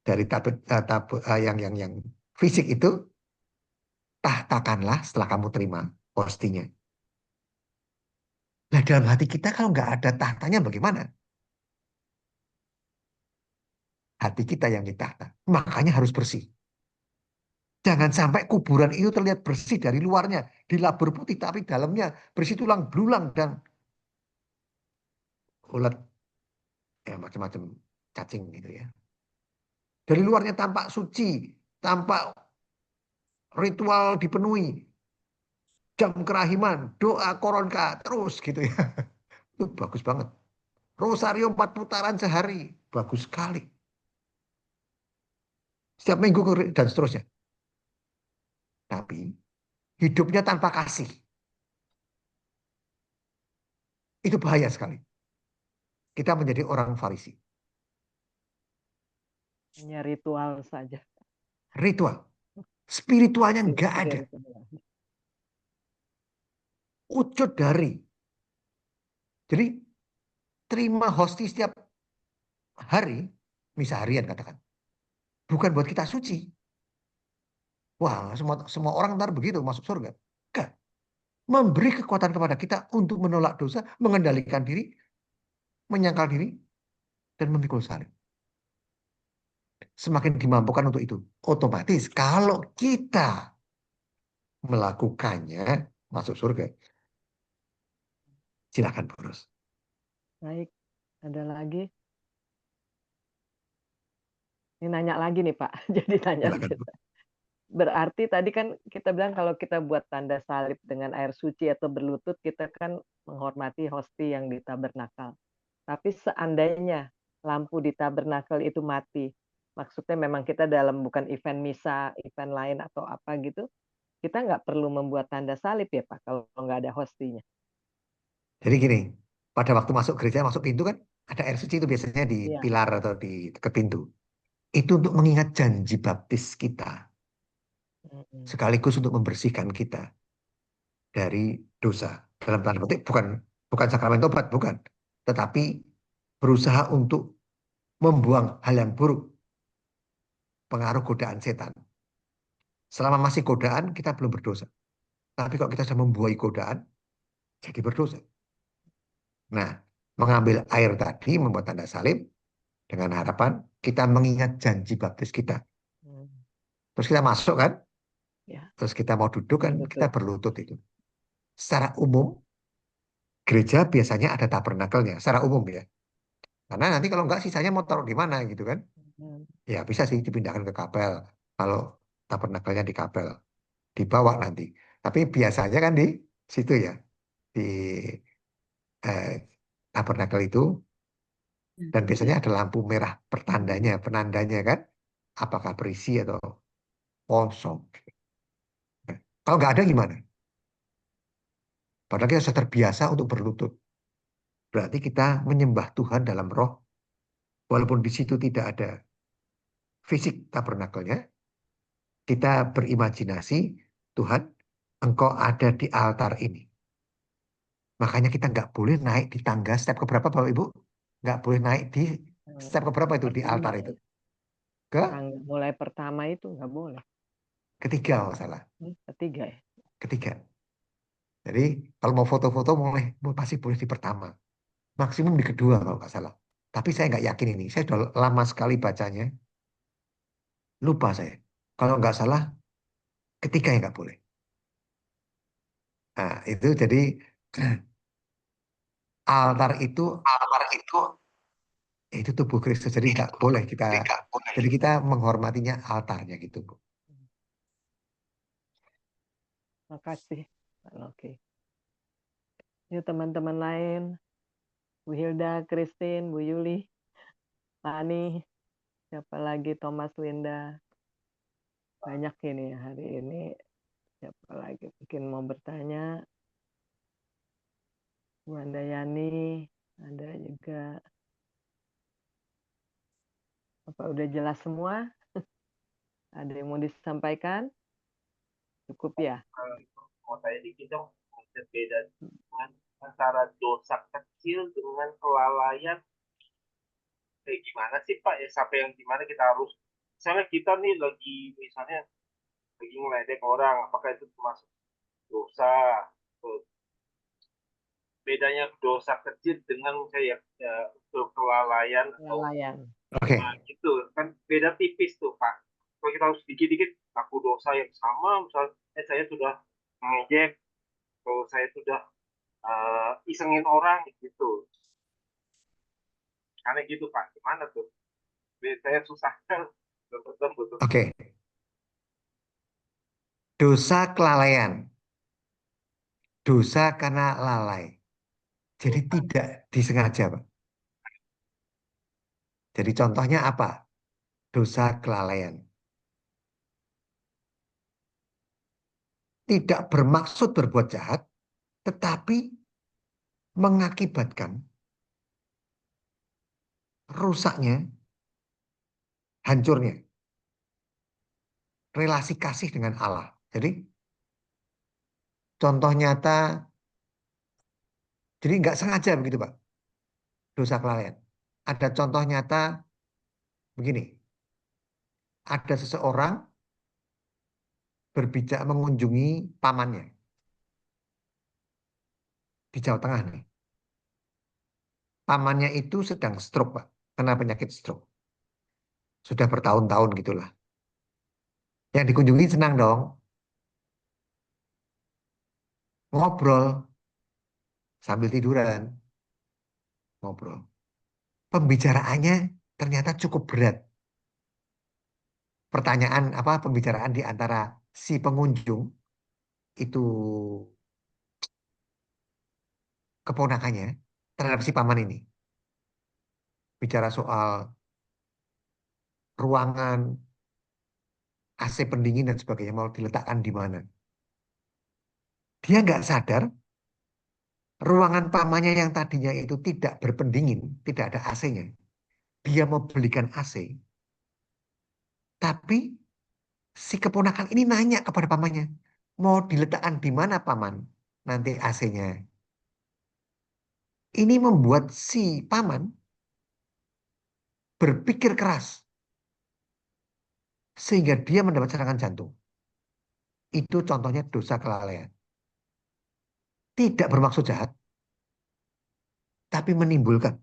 dari yang fisik itu, tahtakanlah setelah kamu terima postinya. Nah dalam hati kita kalau nggak ada tahtanya bagaimana? Hati kita yang ditahta. Makanya harus bersih. Jangan sampai kuburan itu terlihat bersih dari luarnya. Dilabur putih tapi dalamnya bersih tulang belulang dan ulat. Ya macam-macam cacing gitu ya. Dari luarnya tampak suci. Tampak ritual dipenuhi. Jam kerahiman. Doa koronka. Terus gitu ya. Itu bagus banget. Rosario 4 putaran sehari. Bagus sekali. Setiap minggu dan seterusnya. Tapi hidupnya tanpa kasih. Itu bahaya sekali. Kita menjadi orang Farisi. Hanya ritual saja. Ritual. Spiritualnya nggak ada. Wujud dari. Jadi terima hosti setiap hari, misa harian katakan, bukan buat kita suci. Wah, semua orang ntar begitu masuk surga. Enggak. Memberi kekuatan kepada kita untuk menolak dosa, mengendalikan diri, menyangkal diri, dan memikul salib. Semakin dimampukan untuk itu. Otomatis kalau kita melakukannya, masuk surga. Silakan Boros. Baik, ada lagi? Ini nanya lagi nih Pak, jadi tanya Silakan. kita. Berarti tadi kan kita bilang kalau kita buat tanda salib dengan air suci atau berlutut, kita kan menghormati hosti yang di tabernakel. Tapi seandainya lampu di tabernakel itu mati, maksudnya memang kita dalam bukan event misa, event lain atau apa gitu, kita nggak perlu membuat tanda salib ya Pak, kalau nggak ada hostinya. Jadi gini, pada waktu masuk gereja, masuk pintu kan, ada air suci itu biasanya di Iya. pilar atau di dekat pintu. Itu untuk mengingat janji baptis kita. Sekaligus untuk membersihkan kita dari dosa. Dalam tanda petik bukan sakramen tobat, bukan. Tetapi berusaha untuk membuang hal yang buruk, pengaruh godaan setan. Selama masih godaan, kita belum berdosa. Tapi kalau kita sudah membuai godaan, jadi berdosa. Nah, mengambil air tadi, membuat tanda salib, dengan harapan kita mengingat janji baptis kita. Terus kita masuk kan, Ya. terus kita mau duduk kan, Berlutut. kita berlutut itu. Secara umum, gereja biasanya ada tabernakelnya, secara umum ya. Karena nanti kalau enggak sisanya mau taruh di mana gitu kan. Ya bisa sih dipindahkan ke kapel. Kalau tabernakelnya di kapel. Dibawa nanti. Tapi biasanya kan di situ ya. Di tabernakel itu. Dan biasanya ada lampu merah pertandanya, penandanya kan. Apakah berisi atau kosong. Nah, kalau nggak ada gimana? Padahal kita sudah terbiasa untuk berlutut. Berarti kita menyembah Tuhan dalam roh. Walaupun di situ tidak ada fisik tabernakelnya, kita berimajinasi, Tuhan, Engkau ada di altar ini. Makanya kita nggak boleh naik di tangga step keberapa Bapak Ibu? Nggak boleh naik di step keberapa itu di altar itu? Ke Mulai pertama itu nggak boleh. ketiga kalau salah. Ketiga ya? Ketiga. Jadi kalau mau foto-foto masih boleh di pertama. Maksimum di kedua kalau nggak salah. Tapi saya nggak yakin ini. Saya sudah lama sekali bacanya. Lupa saya. Kalau nggak salah, ketiga yang nggak boleh. Nah, itu jadi altar itu itu tubuh Kristus. Jadi nggak boleh kita. Jadi kita menghormatinya altarnya gitu, Bu. Makasih, Pak Loki. Yuk teman-teman lain, Bu Hilda, Christine, Bu Yuli, Pak Ani, siapa lagi, Thomas, Linda. Banyak ini hari ini. Siapa lagi mungkin mau bertanya? Bu Andayani, ada juga. Apa udah jelas semua? Ada yang mau disampaikan? Cukup ya? Mau saya dikit dong, beda antara dosa kecil dengan kelalaian. Kayak gimana sih Pak? Ya sampai yang gimana kita harus, misalnya kita nih misalnya lagi ngeledek orang, apakah itu termasuk dosa? Bedanya dosa kecil dengan kayak kelalaian atau Oke. nah, gitu kan beda tipis tuh Pak. Kalau kita harus dikit-dikit aku dosa yang sama, misalnya saya sudah mengejek, kalau saya sudah isengin orang gitu, karena gitu Pak, gimana tuh? Saya susah bertemu tuh. Oke. Dosa kelalaian. Dosa karena lalai. Jadi tidak disengaja, Pak. Jadi contohnya apa? Dosa kelalaian. Tidak bermaksud berbuat jahat, tetapi mengakibatkan rusaknya, hancurnya relasi kasih dengan Allah. Jadi contoh nyata, jadi nggak sengaja begitu Pak, dosa kelalaian. ada contoh nyata begini. Ada seseorang berbicara mengunjungi pamannya di Jawa Tengah nih. Pamannya itu sedang stroke, Pak. Kena penyakit stroke. Sudah bertahun-tahun gitulah. Yang dikunjungi senang dong. Ngobrol sambil tiduran. Ngobrol. Pembicaraannya ternyata cukup berat. Pertanyaan apa pembicaraan di antara si pengunjung itu keponakannya terhadap si paman ini. Bicara soal ruangan, AC pendingin dan sebagainya mau diletakkan di mana. Dia nggak sadar ruangan pamannya yang tadinya itu tidak berpendingin, tidak ada AC-nya. Dia mau belikan AC, tapi si keponakan ini nanya kepada pamannya, mau diletakkan di mana paman nanti AC-nya. Ini membuat si paman berpikir keras sehingga dia mendapat serangan jantung. Itu contohnya dosa kelalaian. Tidak bermaksud jahat, tapi menimbulkan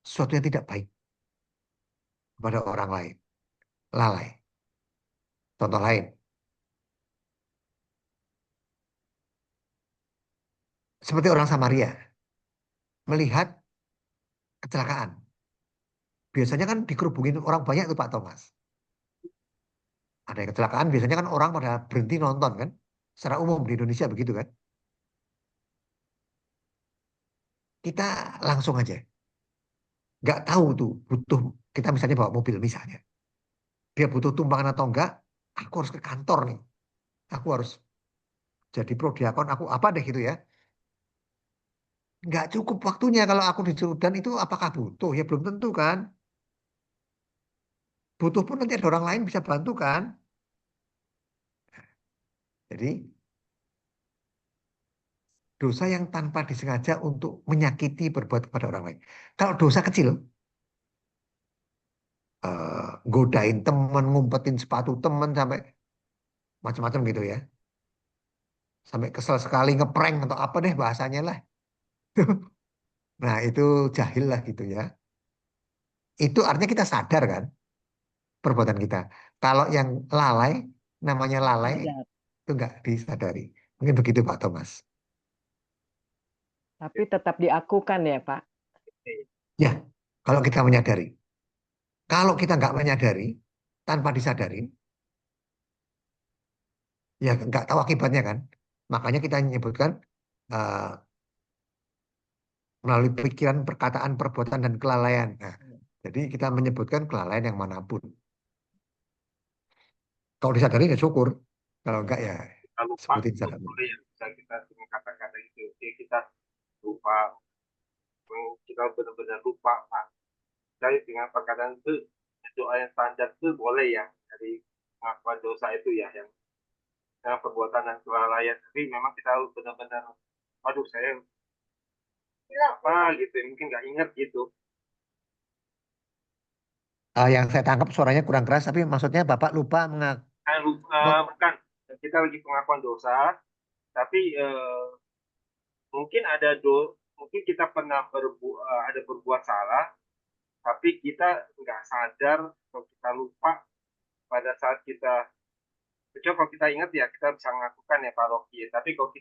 sesuatu yang tidak baik kepada orang lain. Lalai. Contoh lain. Seperti orang Samaria melihat kecelakaan. Biasanya kan dikerubungin orang banyak itu Pak Thomas. Ada yang kecelakaan, biasanya kan orang pada berhenti nonton kan. Secara umum di Indonesia begitu kan. Kita langsung aja. Nggak tahu tuh butuh, kita misalnya bawa mobil misalnya. Dia butuh tumpangan atau enggak, aku harus ke kantor nih. Aku harus jadi prodiakon, aku apa deh gitu ya. Nggak cukup waktunya kalau aku disuruh, dan itu apakah butuh? Ya belum tentu kan. Butuh pun nanti ada orang lain bisa bantu kan. Jadi dosa yang tanpa disengaja untuk menyakiti berbuat kepada orang lain. Kalau dosa kecil, godain teman, ngumpetin sepatu teman sampai macam-macam gitu ya. Sampai kesel sekali ngeprank atau apa deh bahasanya lah. Nah itu jahil lah gitu ya. Itu artinya kita sadar kan perbuatan kita. Kalau yang lalai, namanya lalai, Sadar. itu nggak disadari. Mungkin begitu Pak Thomas. Tapi tetap diakukan ya Pak. Ya, kalau kita menyadari. Kalau kita nggak menyadari, tanpa disadari, ya nggak tahu akibatnya kan. Makanya kita menyebutkan melalui pikiran, perkataan, perbuatan, dan kelalaian. Nah, jadi kita menyebutkan kelalaian yang manapun. Kalau disadari ya syukur. Kalau enggak ya Kita lupa sebutin itu saja. boleh yang bisa kita dengan kata-kata itu. Oke, kita lupa, kita benar-benar lupa, Pak. Dari dengan perkataan itu, doa yang standar itu boleh ya dari pengakuan dosa itu ya, yang perbuatan dan kelalaian. Tapi memang kita harus benar-benar, aduh saya apa gitu, mungkin nggak ingat gitu. Yang saya tangkap suaranya kurang keras, tapi maksudnya Bapak lupa Bukan, kita lagi pengakuan dosa, tapi mungkin mungkin kita pernah ada berbuat salah, tapi kita nggak sadar atau kita lupa pada saat kita, kecuali kalau kita ingat ya kita bisa melakukan ya Pak Rocky. Tapi kalau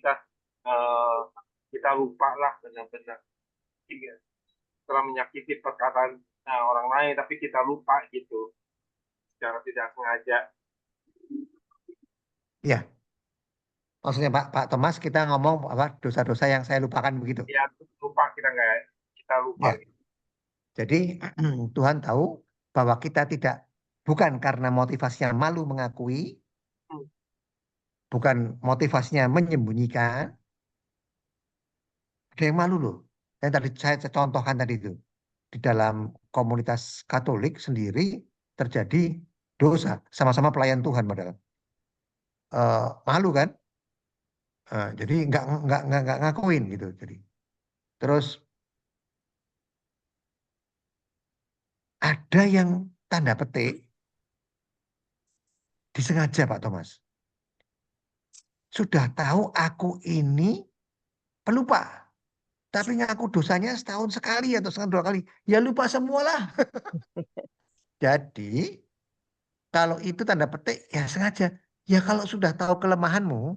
kita lupa lah benar-benar telah menyakiti perkataan orang lain, tapi kita lupa gitu secara tidak sengaja. Ya, maksudnya Pak Thomas kita ngomong apa dosa-dosa yang saya lupakan begitu. Ya lupa, kita lupa. Ya. Jadi Tuhan tahu bahwa kita bukan karena motivasinya malu mengakui, bukan motivasinya menyembunyikan. Ada yang malu loh. Yang tadi saya contohkan tadi itu. Di dalam komunitas Katolik sendiri terjadi dosa. Sama-sama pelayan Tuhan padahal. Malu kan? Jadi nggak ngakuin gitu. Jadi Terus ada yang tanda petik disengaja Pak Thomas. Sudah tahu aku ini pelupa. Tapi ngaku dosanya setahun sekali atau setahun 2 kali. Ya lupa semualah. Jadi kalau itu tanda petik ya sengaja. Ya kalau sudah tahu kelemahanmu,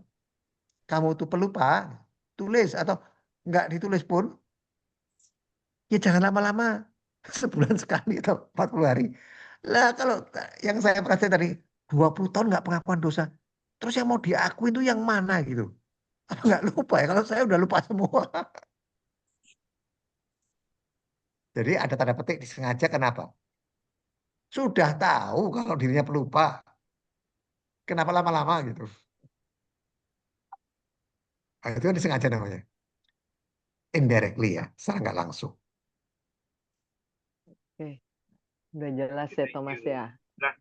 kamu itu pelupa, tulis atau enggak ditulis pun, ya jangan lama-lama. Sebulan sekali atau 40 hari. Lah kalau yang saya perhatikan tadi, 20 tahun nggak pengakuan dosa. Terus yang mau diakui itu yang mana gitu. Apa nggak lupa ya? Kalau saya udah lupa semua. Jadi ada tanda petik disengaja kenapa? Sudah tahu kalau dirinya pelupa. Kenapa lama-lama gitu. Nah, itu kan disengaja namanya. Indirectly ya, secara nggak langsung. Oke, udah jelas ya Thomas ya. Nah,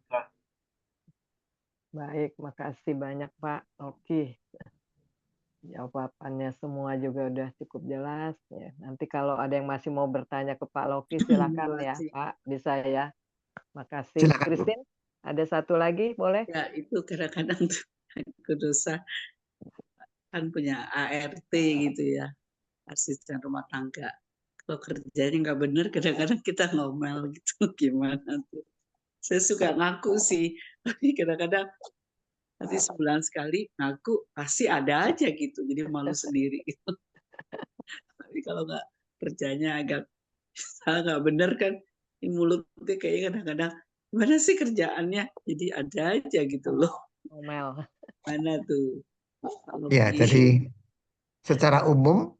Baik, makasih banyak Pak Oki. Jawabannya semua juga udah cukup jelas ya. Nanti kalau ada yang masih mau bertanya ke Pak Loki silakan ya Makasih. Pak, bisa ya. Makasih. Silakan, Bu. Christine, ada satu lagi boleh? Ya itu kadang-kadang tuh aku dosa kan punya ART gitu ya, asisten rumah tangga. Kalau kerjanya nggak bener, kadang-kadang kita ngomel gitu, gimana tuh. Saya suka ngaku sih, tapi kadang-kadang nanti sebulan sekali ngaku pasti ada aja gitu, jadi malu sendiri gitu. Tapi kalau nggak kerjanya agak nggak bener kan, di mulutnya kayaknya kadang-kadang gimana sih kerjaannya, jadi ada aja gitu loh. Omel. Mana tuh? Kalau Ya, di- jadi secara umum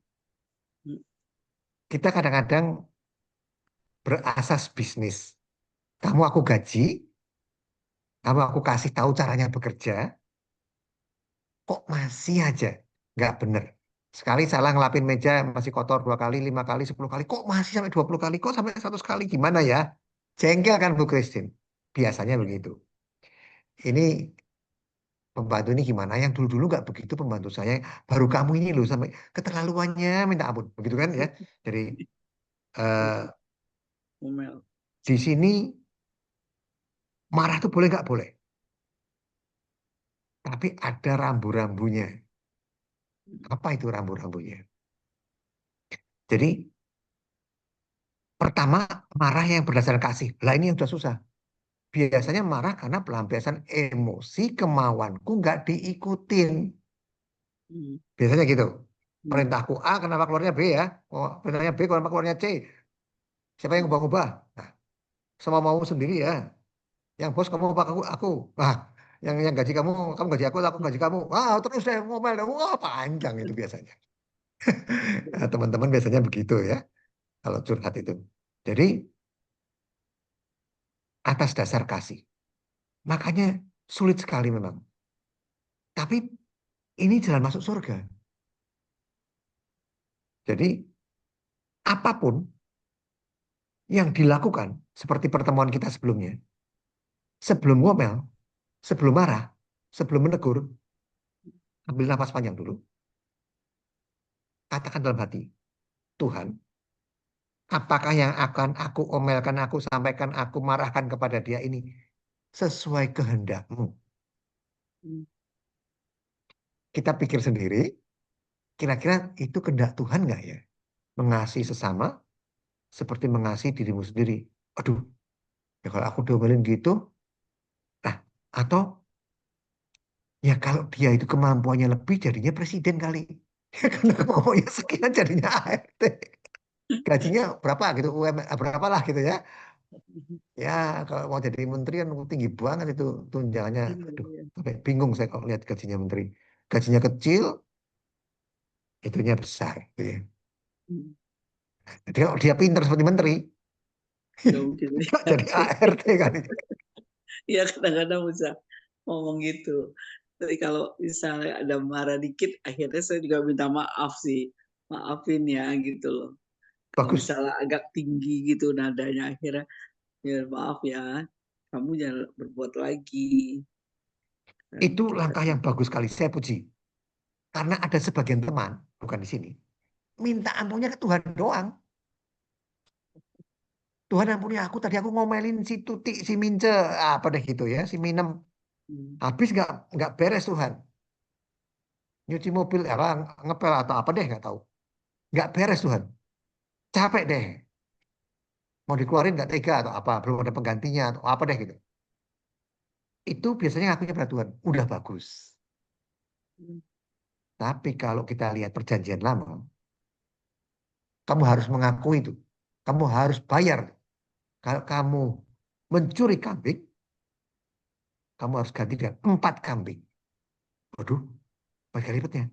kita kadang-kadang berasas bisnis. Kamu aku gaji, kamu aku kasih tahu caranya bekerja, kok masih aja nggak bener. Sekali salah ngelapin meja masih kotor 2 kali, 5 kali, 10 kali, kok masih sampai 20 kali, kok sampai 100 kali, gimana ya? Jengkel kan Bu Christine? Biasanya begitu. Ini pembantu ini gimana? Yang dulu-dulu nggak begitu pembantu saya, baru kamu ini loh sampai keterlaluannya minta ampun, begitu kan ya? Jadi ngomel. di sini marah tuh boleh nggak boleh, tapi ada rambu-rambunya. Apa itu rambu-rambunya? Jadi pertama marah yang berdasarkan kasih. Lah ini yang sudah susah. Biasanya marah karena pelampiasan emosi kemauanku nggak diikutin. Hmm. Biasanya gitu. Perintahku A, kenapa keluarnya B ya? Oh, perintahnya B, kenapa keluarnya C? Siapa yang ubah-ubah? Nah, sama mau sendiri ya. Yang bos kamu ubah aku. Nah, yang gaji kamu gaji aku gaji kamu. Wah, terus saya ngomel. Wah, panjang itu biasanya. Nah, teman-teman biasanya begitu ya. Kalau curhat itu. Jadi atas dasar kasih. Makanya sulit sekali memang. Tapi ini jalan masuk surga. Jadi apapun yang dilakukan seperti pertemuan kita sebelumnya, sebelum ngomel, sebelum marah, sebelum menegur, ambil nafas panjang dulu. Katakan dalam hati, Tuhan, apakah yang akan aku omelkan, aku sampaikan, aku marahkan kepada dia ini sesuai kehendak-Mu? Kita pikir sendiri, kira-kira itu kehendak Tuhan nggak ya? Mengasihi sesama seperti mengasihi dirimu sendiri. Aduh, ya kalau aku diomelin gitu, nah, atau ya kalau dia itu kemampuannya lebih jadinya presiden kali. Karena kemampuannya sekian jadinya ART. Gajinya berapa gitu, UMR berapa lah gitu ya. Ya kalau mau jadi menteri kan tinggi banget itu tunjangannya. Aduh, sampai bingung saya kalau lihat gajinya menteri. Gajinya kecil, itunya besar. Gitu ya. Jadi kalau dia pinter seperti menteri, Nggak mungkin. nggak jadi ART kali. Ya kadang-kadang bisa ngomong gitu. Tapi kalau misalnya ada marah dikit, akhirnya saya juga minta maaf sih. Maafin ya gitu loh. Kalau Bagus. misalnya agak tinggi gitu nadanya, akhirnya ya maaf ya, kamu jangan berbuat lagi. Itu langkah yang bagus sekali, saya puji. Karena ada sebagian teman, bukan di sini, minta ampunnya ke Tuhan doang. Tuhan ampuni aku, tadi aku ngomelin si Tuti, si Mince, apa deh gitu ya, si Minem. Habis nggak beres Tuhan. Nyuci mobil apa ngepel atau apa deh nggak tahu. Nggak beres Tuhan. Capek deh. Mau dikeluarin nggak tega atau apa, belum ada penggantinya atau apa deh gitu. Itu biasanya ngakunya pada Tuhan. Udah bagus. Tapi kalau kita lihat perjanjian lama, kamu harus mengakui itu. Kamu harus bayar. Kalau kamu mencuri kambing, kamu harus ganti dengan 4 kambing. Waduh, bagi ribetnya.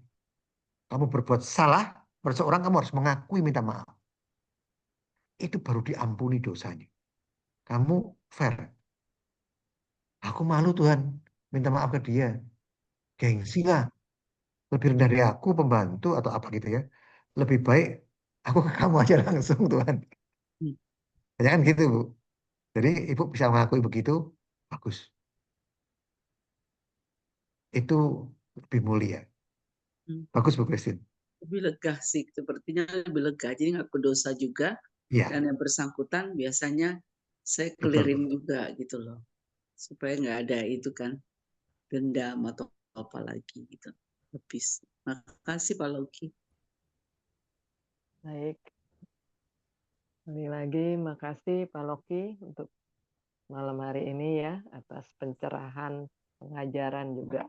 Kamu berbuat salah, pada seorang kamu harus mengakui minta maaf. Itu baru diampuni dosanya. Kamu fair. Aku malu Tuhan, minta maaf ke dia. Gengsi lah. Lebih rendah dari aku, pembantu atau apa gitu ya. Lebih baik aku ke kamu aja langsung Tuhan. Jangan gitu Bu. Jadi Ibu bisa mengakui begitu, bagus. Itu lebih mulia. Bagus Bu Christine. Lebih lega sih, sepertinya lebih lega. Jadi nggak berdosa juga. Iya, Dan yang bersangkutan biasanya saya betul. clearin juga gitu loh. Supaya nggak ada itu kan, dendam atau apa lagi gitu. Habis. Makasih Pak Loki. Baik. Sekali lagi makasih Pak Loki untuk malam hari ini ya, atas pencerahan, pengajaran juga,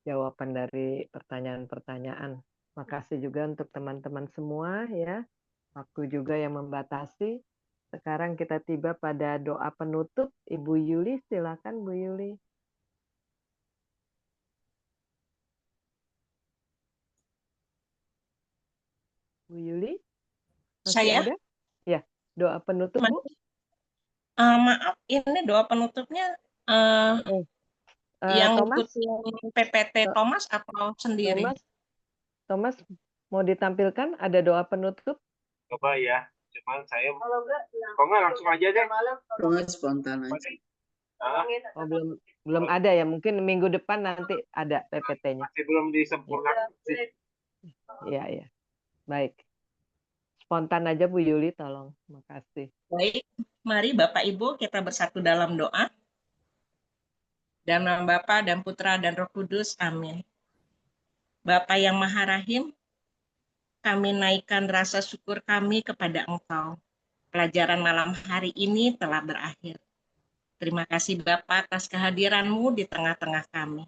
jawaban dari pertanyaan-pertanyaan. Makasih juga untuk teman-teman semua ya. Waktu juga yang membatasi. Sekarang kita tiba pada doa penutup. Ibu Yuli, silakan Bu Yuli. Bu Yuli, masih Saya? ada? Ya, doa penutup Bu. Maaf, ini doa penutupnya yang Thomas, ikutin PPT Thomas atau sendiri? Thomas, mau ditampilkan ada doa penutup? Coba ya, cuman saya kalau nggak langsung aja deh. Pokoknya spontan aja. Oh, belum ada ya, mungkin minggu depan nanti ada PPT-nya. Masih belum disempurnakan. Iya, iya. Baik. Spontan aja Bu Yuli, tolong. Makasih. Baik, mari Bapak Ibu kita bersatu dalam doa. Dalam nama Bapa dan Putra dan Roh Kudus, amin. Bapa yang Maha Rahim, kami naikkan rasa syukur kami kepada Engkau. Pelajaran malam hari ini telah berakhir. Terima kasih Bapa atas kehadiran-Mu di tengah-tengah kami.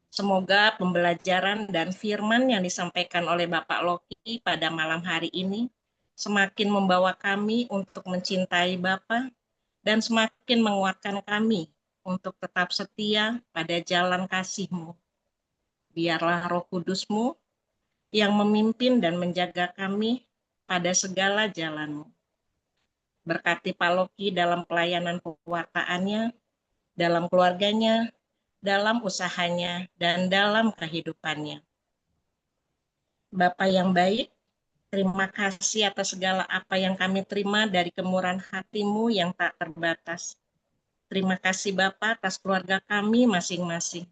Semoga pembelajaran dan firman yang disampaikan oleh Bapak Loki pada malam hari ini semakin membawa kami untuk mencintai Bapa dan semakin menguatkan kami untuk tetap setia pada jalan kasih-Mu. Biarlah Roh Kudus-Mu yang memimpin dan menjaga kami pada segala jalan-Mu. Berkati Pak Loki dalam pelayanan pewartaannya, dalam keluarganya, dalam usahanya, dan dalam kehidupannya. Bapa yang baik, terima kasih atas segala apa yang kami terima dari kemurahan hati-Mu yang tak terbatas. Terima kasih Bapa atas keluarga kami masing-masing.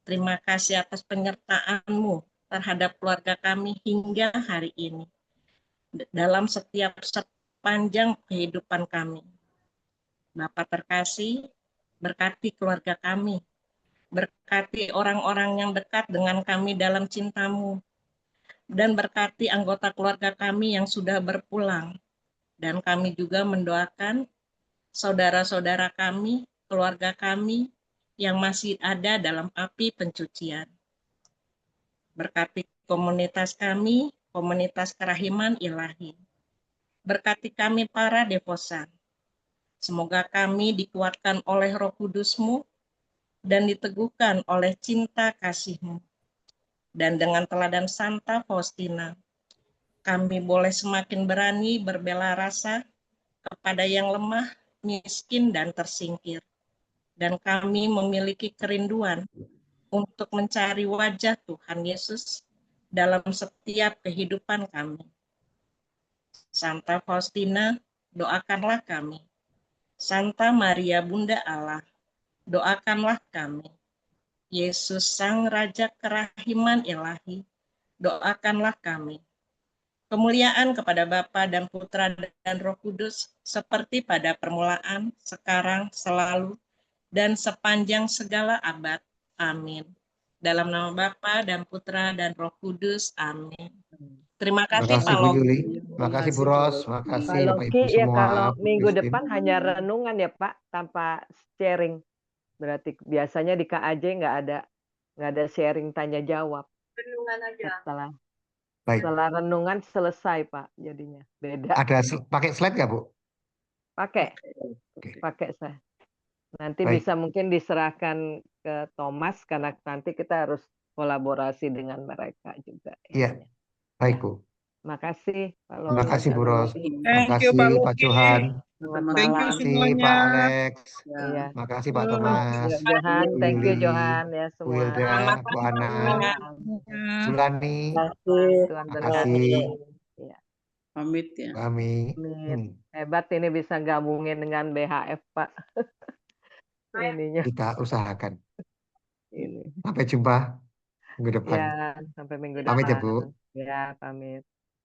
Terima kasih atas penyertaan-Mu terhadap keluarga kami hingga hari ini. Dalam setiap sepanjang kehidupan kami. Bapa terkasih, berkati keluarga kami. Berkati orang-orang yang dekat dengan kami dalam cinta-Mu. Dan berkati anggota keluarga kami yang sudah berpulang. Dan kami juga mendoakan saudara-saudara kami, keluarga kami yang masih ada dalam api pencucian. Berkati komunitas kami, komunitas kerahiman ilahi. Berkati kami para devosan. Semoga kami dikuatkan oleh Roh Kudus-Mu dan diteguhkan oleh cinta kasih-Mu. Dan dengan teladan Santa Faustina, kami boleh semakin berani berbela rasa kepada yang lemah, miskin, dan tersingkir. Dan kami memiliki kerinduan untuk mencari wajah Tuhan Yesus dalam setiap kehidupan kami. Santa Faustina, doakanlah kami. Santa Maria Bunda Allah, doakanlah kami. Yesus Sang Raja Kerahiman Ilahi, doakanlah kami. Kemuliaan kepada Bapa dan Putra dan Roh Kudus, seperti pada permulaan, sekarang, selalu, dan sepanjang segala abad. Amin. Dalam nama Bapa dan Putra dan Roh Kudus. Amin. Terima Terima kasih kasih Pak Bu Loki. Yuli, terima kasih Bu Ros, terima Pak kasih Bapak Ibu Loki ya, semua, kalau Bu minggu Christine. depan hanya renungan ya Pak, tanpa sharing. Berarti biasanya di KAJ nggak ada sharing tanya jawab. Renungan aja. Baik, Setelah renungan selesai Pak, jadinya beda. ada pakai slide nggak Bu? Pakai Oke. saya. Nanti Baik. bisa mungkin diserahkan ke Thomas karena nanti kita harus kolaborasi dengan mereka juga. Iya. ininya. Baik Ya. Bu. Makasih Pak Loki. Terima kasih Bu Ros. Terima Thank you, kasih Pak Pak Loki. Johan. Selamat Thank you malam. Terima kasih semuanya. Pak Alex. Ya. Iya. Terima kasih Pak Thomas. Ya, Johan, Bu thank you Yuli, Johan ya Bu semua. Hilda, Selamat Bu Ana, Sulani, Tuhan terima berkati. kasih Ya, Pamit ya. Bu Ami. amin. Hebat ini bisa gabungin dengan BHF Pak. Ininya Kita usahakan. ini. Sampai jumpa minggu depan. Ya, sampai minggu Pamit ya depan. Bu. Ya, pamit.